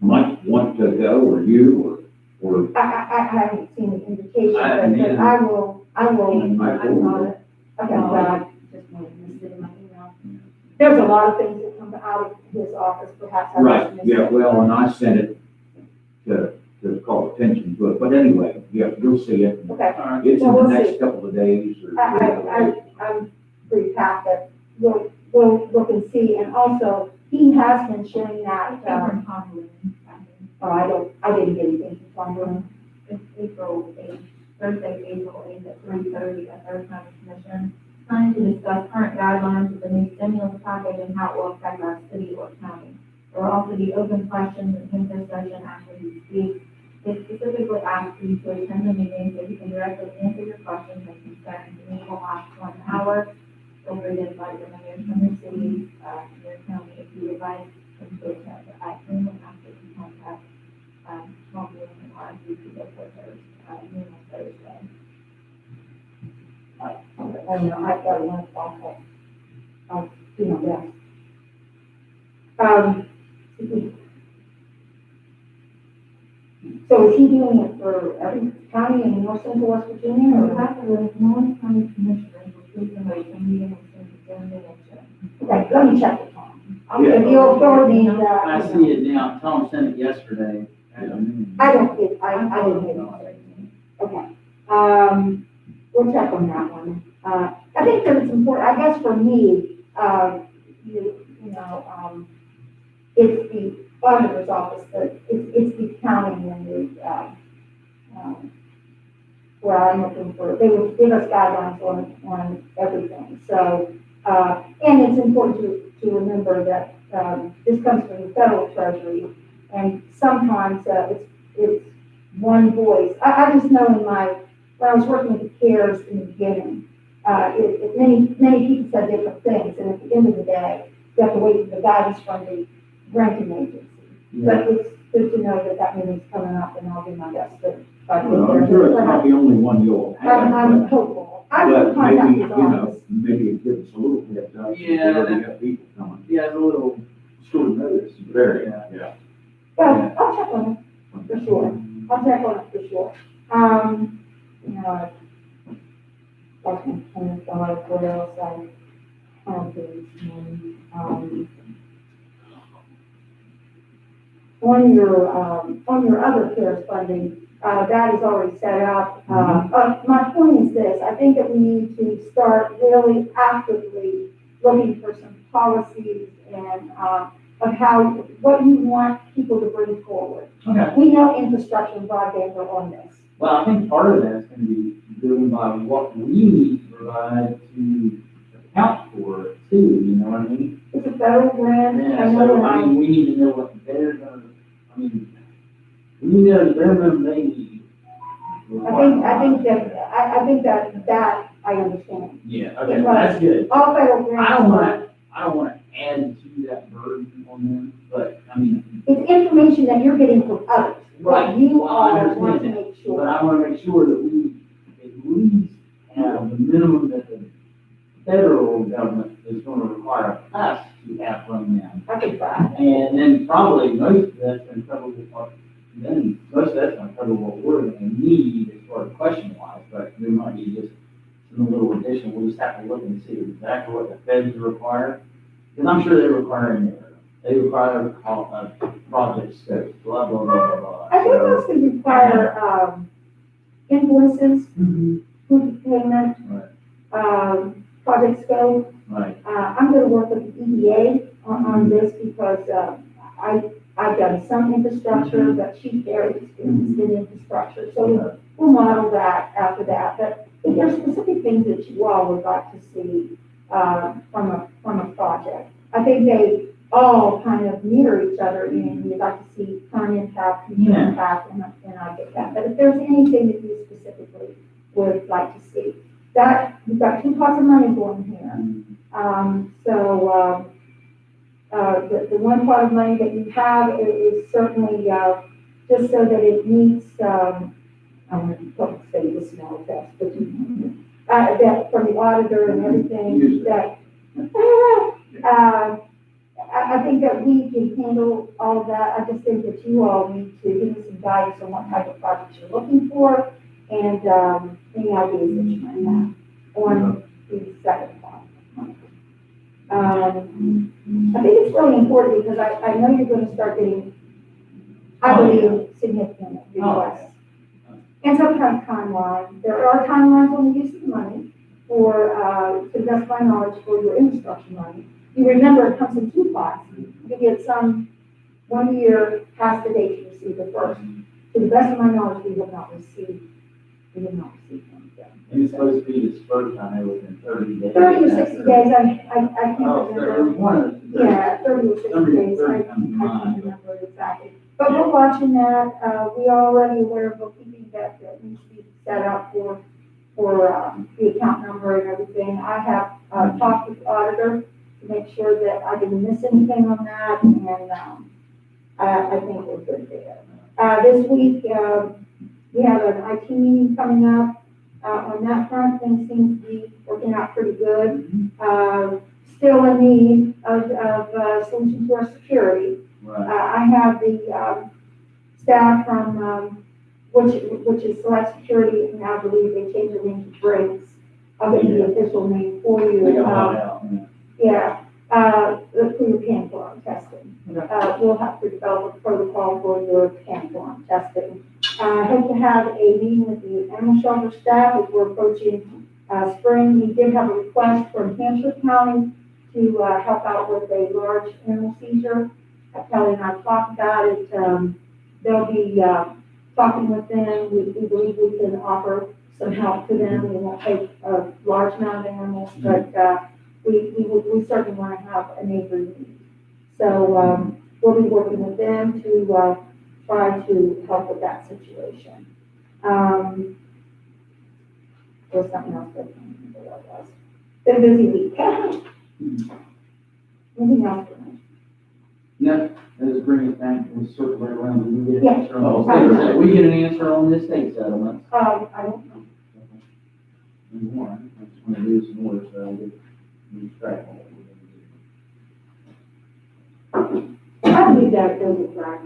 might want to go, or you, or. I haven't seen the invitation, I haven't but either. I will, I saw it. Okay, God, just missed it in my email. There's a lot of things that come out of his office, perhaps. I Right, missed yeah, it. well, and I sent it to call attention to it, but anyway, yeah, you'll see it. Okay, It's in Well, the we'll next see. couple of days or. I'm pretty packed, but we'll look and see, and also, he has been sharing that, I didn't get anything from him. It's April 8th, Thursday, April 8th at 3:30 at our county commission, trying to discuss current guidelines with the new stimulus package and how it will affect our city or county. There will also be open questions and answer session after you speak. It specifically asks you to attend the meeting so you can directly answer your questions and concerns. The meeting will last 1 hour. Feel free to invite your mayors from your city, your county, if you would like, and to attend. I think we'll have to contact, small business and RSVP to go for Thursday, Thursday. I don't know, I've got one phone call. I'll do my best. So is he doing it for every county in North Central West Virginia, You or? have to, the North County Commissioners will frequently meeting with them and Okay, let me check with Tom. Yeah. If you'll forward me, I see it now, Tom sent it yesterday. I don't get, I didn't get it. Okay, we'll check on that one. I think that it's important, I guess for me, it's the auditor's office, but it's the county and where I'm looking for, they will give us guidelines on everything. So, and it's important to remember that, this comes from the federal treasury, and sometimes, it's one voice. I just know when I was working with the CARES in the beginning, many people said different things, and at the end of the day, you have to wait for the guidance from the ranking agency. But it's good to know that meeting's coming up, and I'll do my best to try to. Well, I'm sure it's not the only one you'll have, I'm but, hopeful. I will but maybe, contact you his know, office. maybe it gives us a little heads up. Yeah, before we have people coming. Yeah, it's a little short notice. Very, Yeah. yeah. Well, I'll check on it, for sure. I'll check on it for sure. That's my plan, so what else I have this morning. On your other CARES funding, that is already set up. My point is this, I think that we need to start really actively looking for some policies and, of what you want people to bring forward. Okay. We know infrastructure and broadband are on this. Well, I think part of that's gonna be driven by what we need to provide to account for it too, you know what I mean? It's a federal grant, I Yeah, know, so, and I mean, we need to know what they're gonna, we know the bare minimum they need. I think that I understand. Yeah, okay, that's good. All federal grants. I don't wanna add to that burden on them, but, I mean, It's information that you're getting from others. Right. You I all understand want to that. make but sure. I wanna make sure that we at least have the minimum that the federal government is gonna require us to have from them. I could try. And then probably most of that's gonna cover what, then most of that's gonna cover what we're gonna need as far as question wise, but there might be just some little addition, we'll just have to look and see exactly what the feds require. Because I'm sure they require in there, they require a project scope, blah, blah, blah, blah, blah. I think those could require, invoices, Mhm. proof of payment, project scope. Right, I'm gonna work with the EDA on this because, I've done some infrastructure, but she's very experienced in infrastructure, so we'll model that after that. But if there's specific things that you all would like to see, from a project, I think they all kind of mirror each other, and you'd like to see current impact, future Yeah. impact, and I get that. But if there's anything that you specifically would like to see, that, we've got two pots of money going here. The one pot of money that you have is certainly, just so that it meets, I don't say the small test, but that from the auditor and everything, that, I think that we can handle all of that. I just think that you all need to give us some guidance on what type of projects you're looking for, and, any ideas that you might have on the second part. I think it's really important because I know you're going to start getting, I believe, significant requests. And sometimes timeline. There are timelines on the use of the money for, to the best of my knowledge, for your infrastructure money. You remember it comes in two pots. You get some 1 year past the date you receive the first. To the best of my knowledge, we have not received anything. and it's supposed to be dispersed, I know, within 30 days. 30 or 60 days, I can't Oh, remember. one of the. Yeah, 30 or 60 Somebody days, I 30 can't comes to mind. remember exactly. But we're watching that, we are already aware of bookkeeping that needs to be set up for the account number and everything. I have, talked with the auditor to make sure that I didn't miss anything on that, and, I think we're good there. This week, we have an IT meeting coming up, on that front, things seem to be working out pretty good. Still in need of solution to our security. Right. I have the staff from, which is Select Security, and I believe they changed the name to Brakes. I'll get the official name for you. They got one out, yeah. Yeah, for your can form testing. We'll have to develop a protocol for your can form testing. I hope to have a meeting with the animal shelter staff as we're approaching, spring. We did have a request from Hampshire County to, help out with a large animal seizure. Kelly and I talked about it, they'll be, talking with them. We believe we can offer some help to them. We won't take a large amount of animals, but, we certainly want to have a neighbor meeting. So, we'll be working with them to, try to help with that situation. There's something else that I can't remember what it was. Been a busy week. Anything else? No, let's bring it back, we'll circle right around, do we get Yeah. an answer on the state? We get an answer on this state settlement? I don't know. One, I just want to do some more, so I'll get, lose track of what we're gonna do. I believe that goes with track.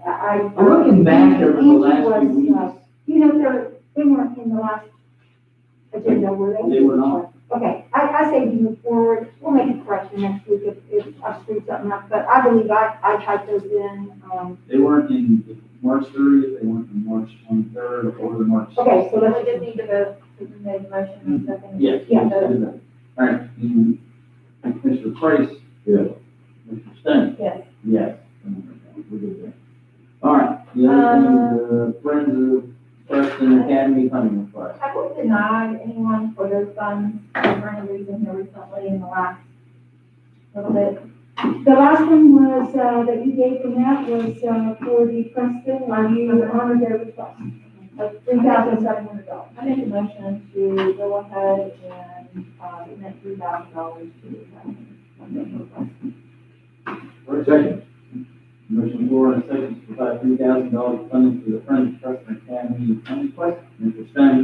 I'm looking back over the Angie last few was, weeks. You know, they weren't in the last agenda, were they? They were not. Okay, I say we move forward, we'll make a correction next week if I screwed something up, but I believe I typed those in, They weren't in the March 30th, they weren't in March 23rd, or the March. okay, so So let's we just need to vote to make a motion and second. Yes. Yeah. All right, Mr. Price? Yes. Mr. Stone? Yes. Yes. We're good there. All right, the other thing is, Friends of Preston Academy funding request. Have we denied anyone for those funds for any reason here recently in the last little bit? The last one was, that you gave from that was, for the Preston, you honored their request of $3,700. I make a motion to go ahead and, commit $3,000 to Second. Motion floor and a second to provide $3,000 funding for the Friends of Preston Academy funding request. Mr. Stone?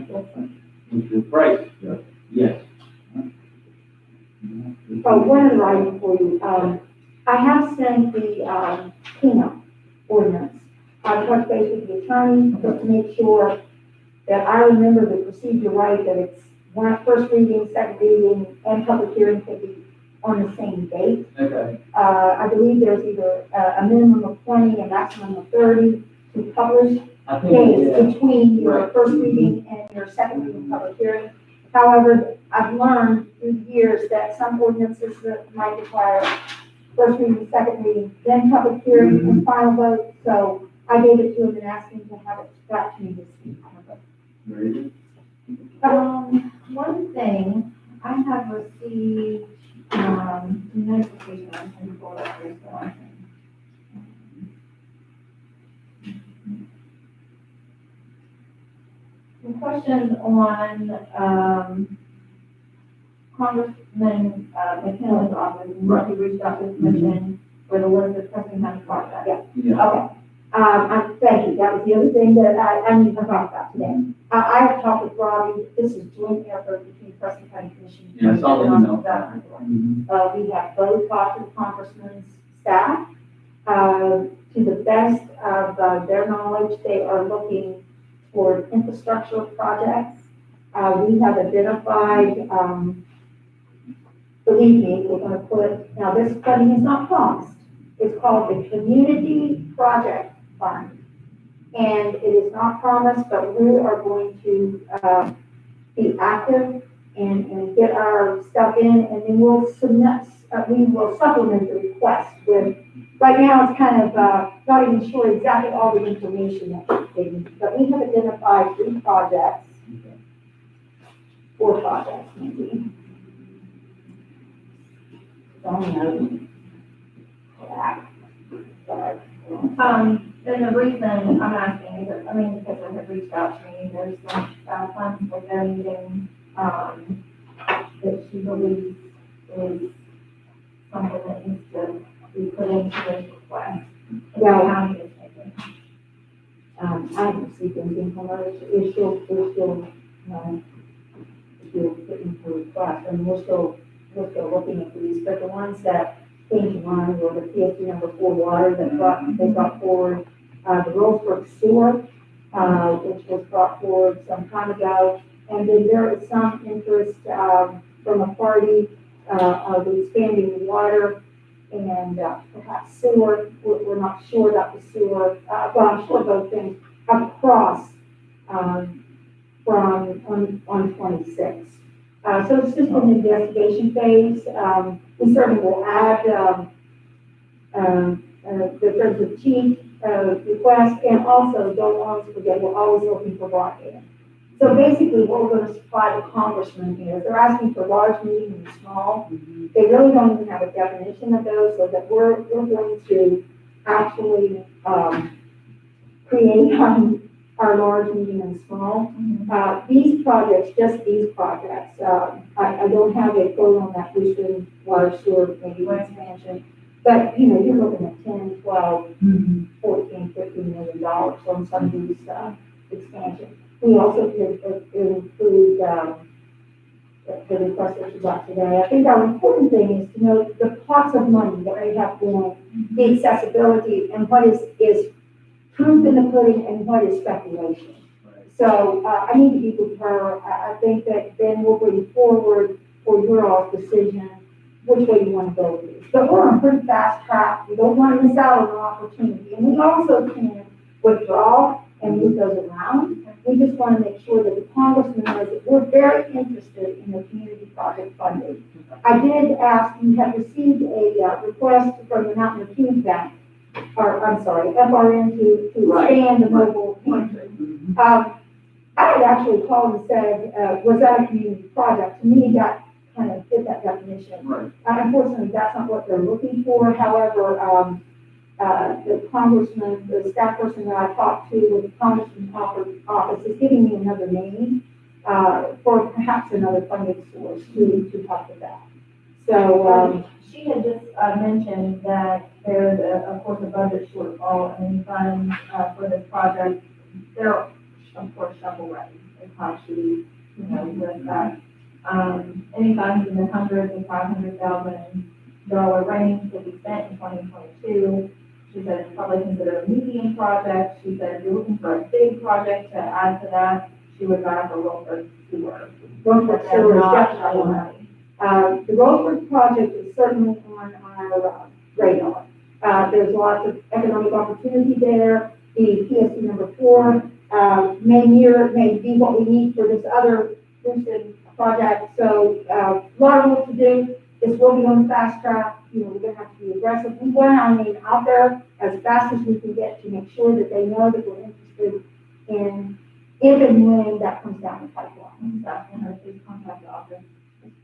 Mr. Price? Yes. Yes. Oh, one other item for you. I have sent the, cleanup ordinance. I've touched base with the attorney just to make sure that I remember the procedure right, that it's first reading, second reading, and public hearing can be on the same date. Okay. I believe there's either a minimum of 20 and maximum of 30 to publish I think, days yeah. between your Right. first reading and your second reading public hearing. However, I've learned through the years that some ordinances that might require first reading, second reading, then public hearing and final vote. So I gave it to him and asked him to have it back to me this week. Very good. One thing, I have received, notification, I can pull up here so I can. Some questions on, Congressman, McKinley's office, and what he reached out to the commission for the Elizabeth Preston County project. Yeah. Yeah. Okay. Thank you. That was the other thing that I need to talk about today. I have talked with Robbie. This is joint effort between Preston County Commission. Yeah, I saw the email. We have both talked to the congressman's staff. To the best of their knowledge, they are looking for infrastructure projects. We have identified, believe me, we're gonna put, now this funding is not promised. It's called the Community Project Fund. And it is not promised, but we are going to, be active and get our stuff in, and then we'll submit, we will supplement the request with, right now it's kind of, not even sure exactly all the information that they need, but we have identified 3 projects, 4 projects maybe. And the reason I'm asking is, that, I mean, because they have reached out to me, there's some, funds for their meeting, that she believes is something that needs to be put into this request. Yeah. The county is making. I haven't received anything from her, it's still, putting for request, and we're still looking at these, but the ones that came to mind were the PSD number 4 water that they brought forward, the Roseburg sewer, which was brought forward some time ago. And then there is some interest, from a party, of expanding the water and, perhaps sewer. We're not sure about the sewer, well, I'm sure both things across, on 26. So it's just an investigation phase. We certainly will add, the Friends of Chief, request, and also don't always forget, we're always looking for broadband. So basically, what we're gonna supply the congressman here, they're asking for large, medium, and small. They really don't even have a definition of those, so that we're going to actually, create our large, medium, and small. These projects, just these projects, I don't have a quote on that Houston water sewer, maybe one expansion, but, you know, you're looking at 10, 12, 14, $15 million on some of these, expansions. We also could include, the request that you got today. I think our important thing is to know the pots of money that we have going, the accessibility, and what is proof in the pudding and what is speculation. So, I need to be with her. I think that then we'll bring forward for your all's decision which way you want to go with this. But we're on a pretty fast track. We don't want to miss out on an opportunity. And we also can withdraw and move those around. We just want to make sure that the congressman knows that we're very interested in the community project funding. I did ask, you have received a request from the Mountain of Youth Bank, or I'm sorry, FRN to expand the mobile pantry. I had actually called and said, was that a community project? To me, that kind of fit that definition. Right. Unfortunately, that's not what they're looking for. However, the congressman, the staff person that I talked to with the congressman's office is giving me another name, for perhaps another funding source to help with that. So, She had just mentioned that there's, of course, a budget shortfall and any funds for this project. They're, of course, shovel ready, is how she, with that. Any funds in the hundreds of $500,000 range will be spent in 2022. She said it's probably considered a medium project. She said if you're looking for a big project to add to that, she would rather for Roseburg sewer. Roseburg sewer is definitely money. The Roseburg project is certainly on our radar. There's lots of economic opportunity there. The PSC number 4 may be what we need for this other Houston project. So a lot of work to do. This will be on the fast track. We're going to have to be aggressive. We want our name out there as fast as we can get to make sure that they know that we're interested in if and when that comes down the pipeline. So, and her please contact the office.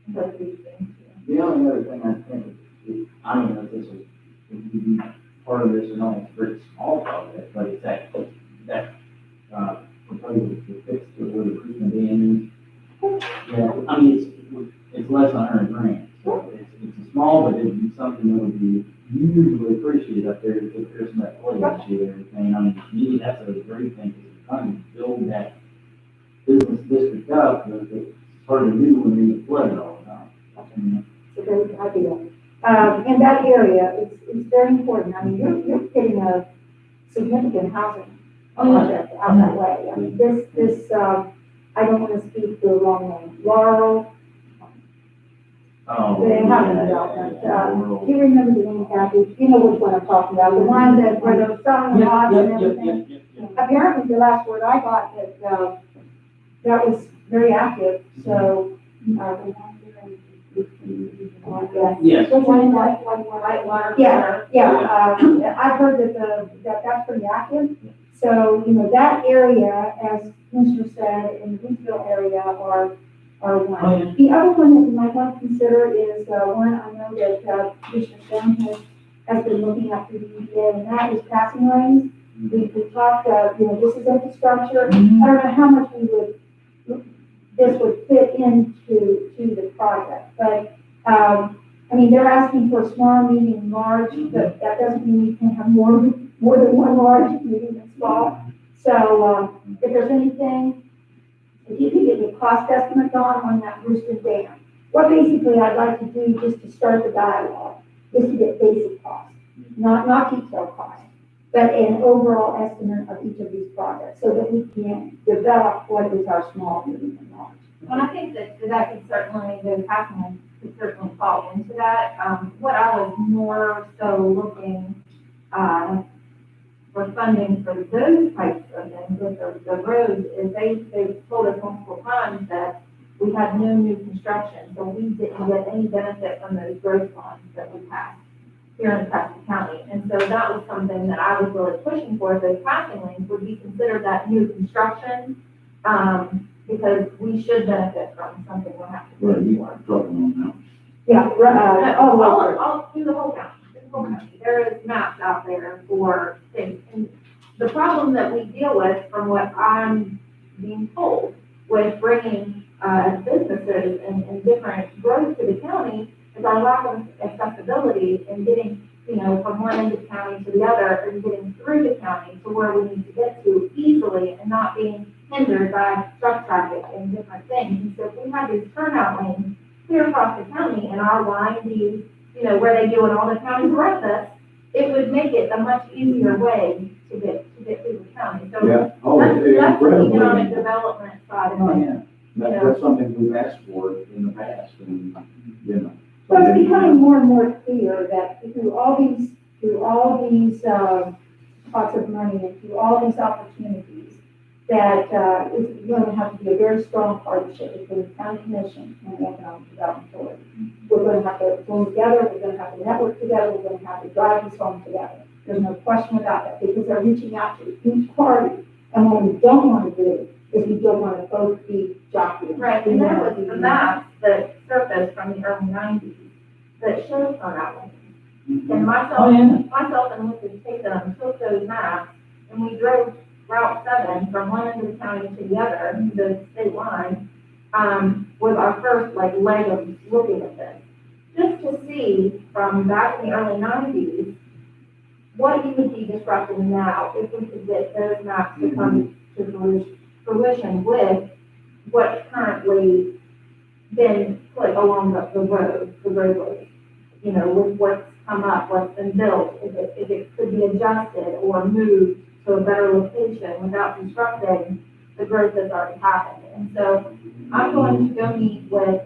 Both these things. The only other thing I think is, I don't know if this is, would be part of this or not, it's a very small project, but it's that proposal to fix the where the Preston Dam is. Yeah, I mean, it's less than $100,000, so it's small, but it'd be something that would be usually appreciated up there if there's that flood issue and everything. I mean, to me, that's a great thing, because it's trying to build that business district up, but it's hard to do when you get flooded all the time. It's a very good idea. And that area is very important. I mean, you're getting a significant housing project out that way. I mean, this, I don't want to speak the wrong name. Laurel, Oh, they have an development. Do you remember the name, Kathy? You know which one I'm talking about, the one that, where they're selling the lots and everything. Apparently, the last word I got, that was very active, so, Yes. Whitewater. Yeah, I've heard that's pretty active. So, that area, as Commissioner said, in the Wheatville area are one. Oh, yeah. The other one that you might want to consider is, one I know that, Commissioner Stone has been looking at through the EPA, and that is passing lanes. We talked, this is infrastructure. I don't know how much this would fit into the project, but, I mean, they're asking for small, medium, large, but that doesn't mean you can have more than one large, medium, and small. So, if there's anything, if you can get me a cost estimate on that Houston Dam, what basically I'd like to do just to start the dialogue is to get basic costs, not detailed costs. but an overall estimate of each of these projects, so that we can develop what is our small, medium, and large. Well, I think that could certainly, the passing could certainly fall into that. What I was more so looking, for funding for those types of things with the roads is they told us multiple times that we had no new construction, so we didn't get any benefit from those growth funds that we passed here in Preston County. And so that was something that I was really pushing for, those passing lanes would be considered that new construction, because we should benefit from something we'll have to Where pay you for. are talking on now. Yeah, All through the whole county, there is maps out there for things. And the problem that we deal with, from what I'm being told, with bringing, businesses and different growth to the county is our lack of accessibility and getting, from one end of the county to the other and getting through the county to where we need to get to easily and not being hindered by truck traffic and different things. And so if we have these turnout lanes clear across the county and our line views, where they do in all the counties around us, it would make it a much easier way to get through the county. So Yeah, oh, that's it's the incredibly. economic development side of Oh, it. yeah. That's something we've asked for in the past, and, So it's becoming more and more clear that through all these pots of money and through all these opportunities, that it's going to have to be a very strong partnership between the county commission and the economic development authority. We're going to have to join together, we're going to have to network together, we're going to have to drive this home together. There's no question about that, because they're reaching out to each party. And what we don't want to do is we don't want to both be jockeying. Right, and there was the maps that surfaced from the early 90s that showed turnout lanes. And myself and Lucas Tatum took those maps and we drove Route 7 from one end of the county to the other, the state line, was our first leg of looking at this. Just to see from back in the early 90s, what you would be disrupting now if we could get those maps to come to fruition with what's currently been put along the roadways. With what's come up, what's been built, if it could be adjusted or moved to a better location without disrupting the growth that's already happened. And so I'm going to go meet with,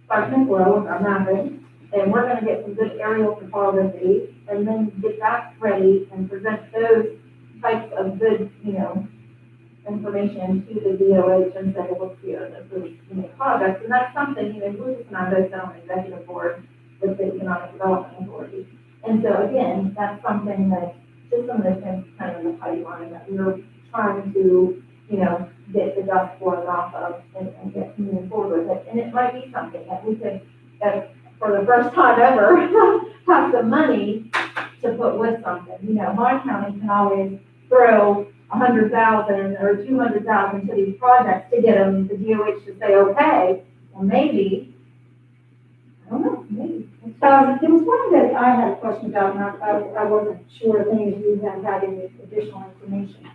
Sergeant Blow with our mapping, and we're gonna get some good aerial photography, and then get that ready and present those types of good, information to the DOH and say, look here, this is, projects. And that's something, Lucas and I both sit on the executive board with the Economic Development Authority. And so again, that's something that just some of those things kind of in the pipeline that we're trying to, get the dust blown off of and get moving forward with it. And it might be something that we could, for the first time ever, have the money to put with something. My county can always throw 100,000 or 200,000 to these projects to get them, the DOH to say, okay, well, maybe, I don't know, maybe. There was one that I had a question about, and I wasn't sure if any of you had any additional information.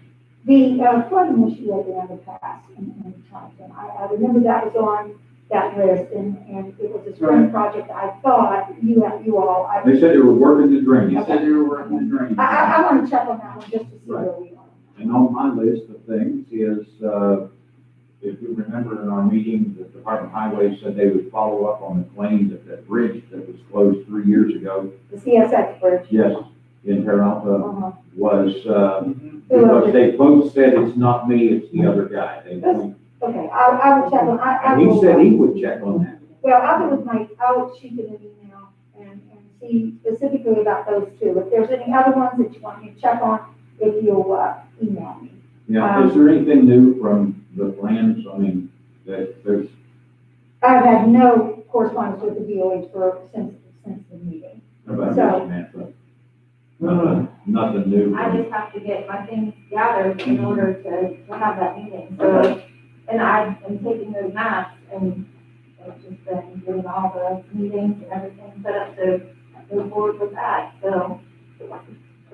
The flooding issue at the underpass in Thompson, I remember that was on that list, and it was a spring project. I thought you all. They said they were working the drainage. You said you were working the drain. I want to check on that one just to see where we are. And on my list of things is, if you remember in our meeting, the Department of Highways said they would follow up on the claims at that bridge that was closed 3 years ago. The CSX bridge. Yes, in Terralta was, Mm-hmm. because they both said it's not me, it's the other guy. Okay, I will check on, I And will. he said he would check on that. Well, I'll shoot you an email and see specifically about those two. If there's any other ones that you want me to check on, if you'll, email me. Now, is there anything new from the plans? I mean, that there's, I've had no correspondence with the DOH since the meeting. about So- this, Samantha? Nothing new. I just have to get my things gathered in order to have that meeting. So, and I am taking those maps and I've just been doing all the meetings and everything set up to move forward with that, so.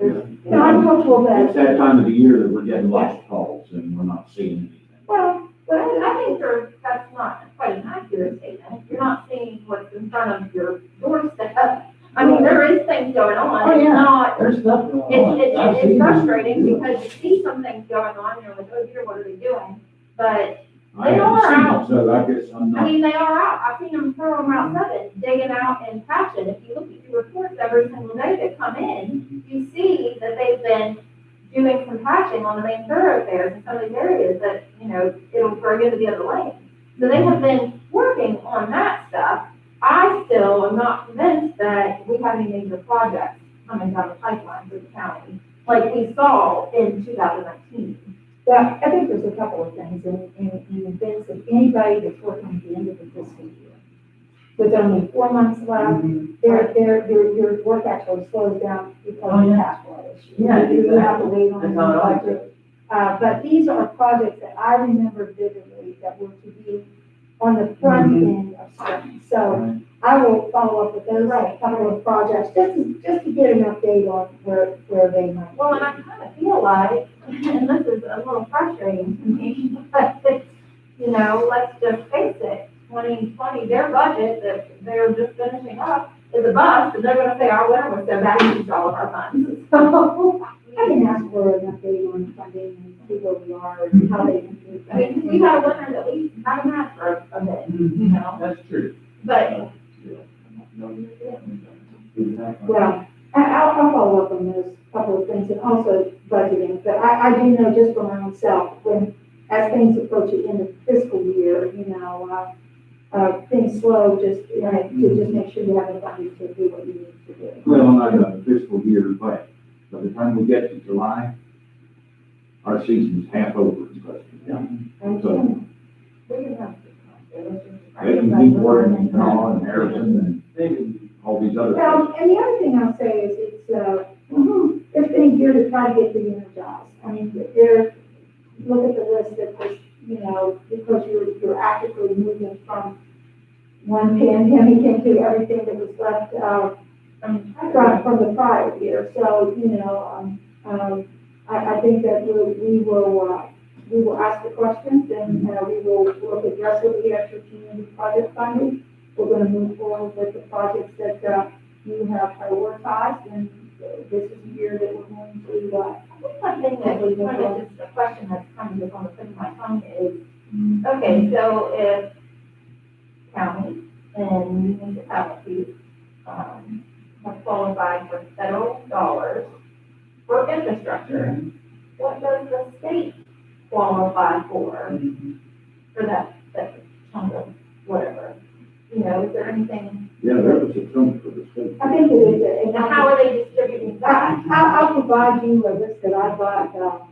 No, I'm hopeful It's that, that time of the year that we're getting lots of calls and we're not seeing anything. well, I think that's not quite an accurate statement. You're not seeing what's in front of your doorstep. I mean, there is things going on. Oh, It's yeah. not, There's stuff going on. I've It's seen frustrating them. because you see some things going on, and you're like, oh dear, what are they doing? But I they haven't are seen out. it, so I guess I'm I not. mean, they are out. I've seen them throw them out seven, digging out and patching. If you look at your reports every single day that come in, you see that they've been doing some patching on the main thoroughfares in some of these areas that, you know, it'll bring into the other lane. So they have been working on that stuff. I still am not convinced that we have any major projects coming down the pipeline for the county, like we saw in 2019. Well, I think there's a couple of things, and Vince, if anybody that's working at the end of the fiscal year, with only 4 months left, your work actually slows down because Oh, of yeah. cash flow issues. Yeah, You have to wait on That's the how it always budget. But these are projects that I remember vividly that were to be on the front end of spring. So I will follow up with those couple of projects, just to get an update on where they might. Well, and I kind of feel like, and this is a little frustrating to me, but it's, you know, let's just face it, 2020, their budget that they're just finishing up is a bust, and they're gonna say our winter was so bad, we used all of our funds. So, I can ask for an update on funding and see where we are and how they can do I mean, we had a winter that we haven't had for a bit, you know, That's true. but Well, I'll follow up on those couple of things and also budgeting, but I do know just for my own self, as things approach the end of the fiscal year, you know, things slow, just, you know, to just make sure you have the money to do what you need to do. Well, not a fiscal year, but by the time we get to July, our season's half over. And So we can have. they can keep working in Carl and Harrison and all these other places. Well, and the other thing I'll say is it's been a year to try to get the energized. I mean, look at the list that was, you know, because you're actively moving from one pandemic into everything that was left, from the prior year. So, you know, I think that we will ask the questions and, we will work aggressively after community project funding. We're gonna move forward with the projects that, you have prioritized, and this is the year that we're going to, One thing that we kind of just, a question that's kind of on the tip of my tongue is, okay, so if counties and municipalities, have qualified for federal dollars for infrastructure, what does the state qualify for that chunk of whatever? You know, is there anything, Yeah, there was a chunk for the state. I think it is, and how are they distributing that? I'll provide you a list that I got,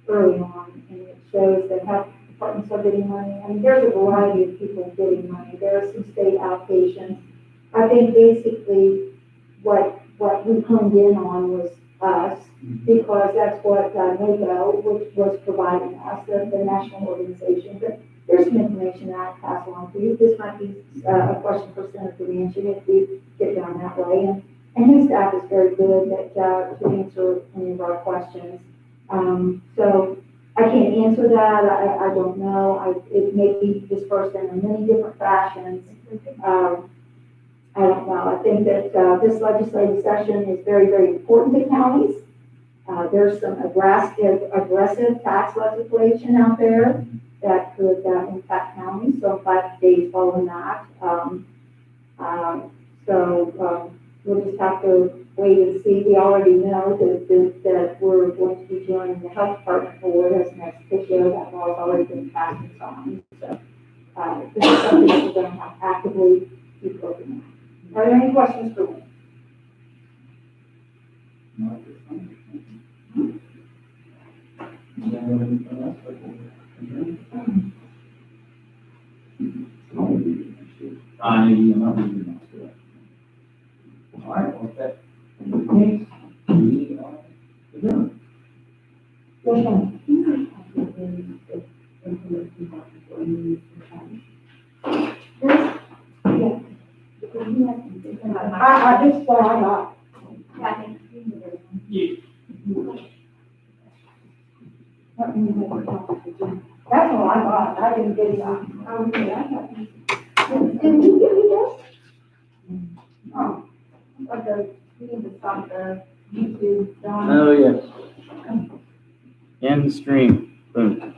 early on, and it shows that how departments are getting money. I mean, there's a variety of people getting money. There are some state allocations. I think basically what we honed in on was us, because that's what, NACO, which was providing us, the national organization. But there's some information that I'll pass along to you. This might be, a question for Senator Manchin if we get down that way. And his staff is very good at, to answer any of our questions. So I can't answer that. I don't know. It may be dispersed in many different fashions. I don't know. I think that, this legislative session is very, very important to counties. There's some aggressive tax legislation out there that could, impact counties. So 5 days following that. We'll just have to wait and see. We already know that we're going to be joining the health department board as an ex officio. That law's already been passed and signed. So, this is something that we're going to have actively keep looking at. Are there any questions for me? All right, well, that's the case. We are adjourned. Yes, ma'am. I just thought I got. Kathy? That's all I got. I didn't get it. Okay, I got these. Did you give me this? Oh, Okay, we need to stop the YouTube, Dawn. Oh, yes. End stream, boom.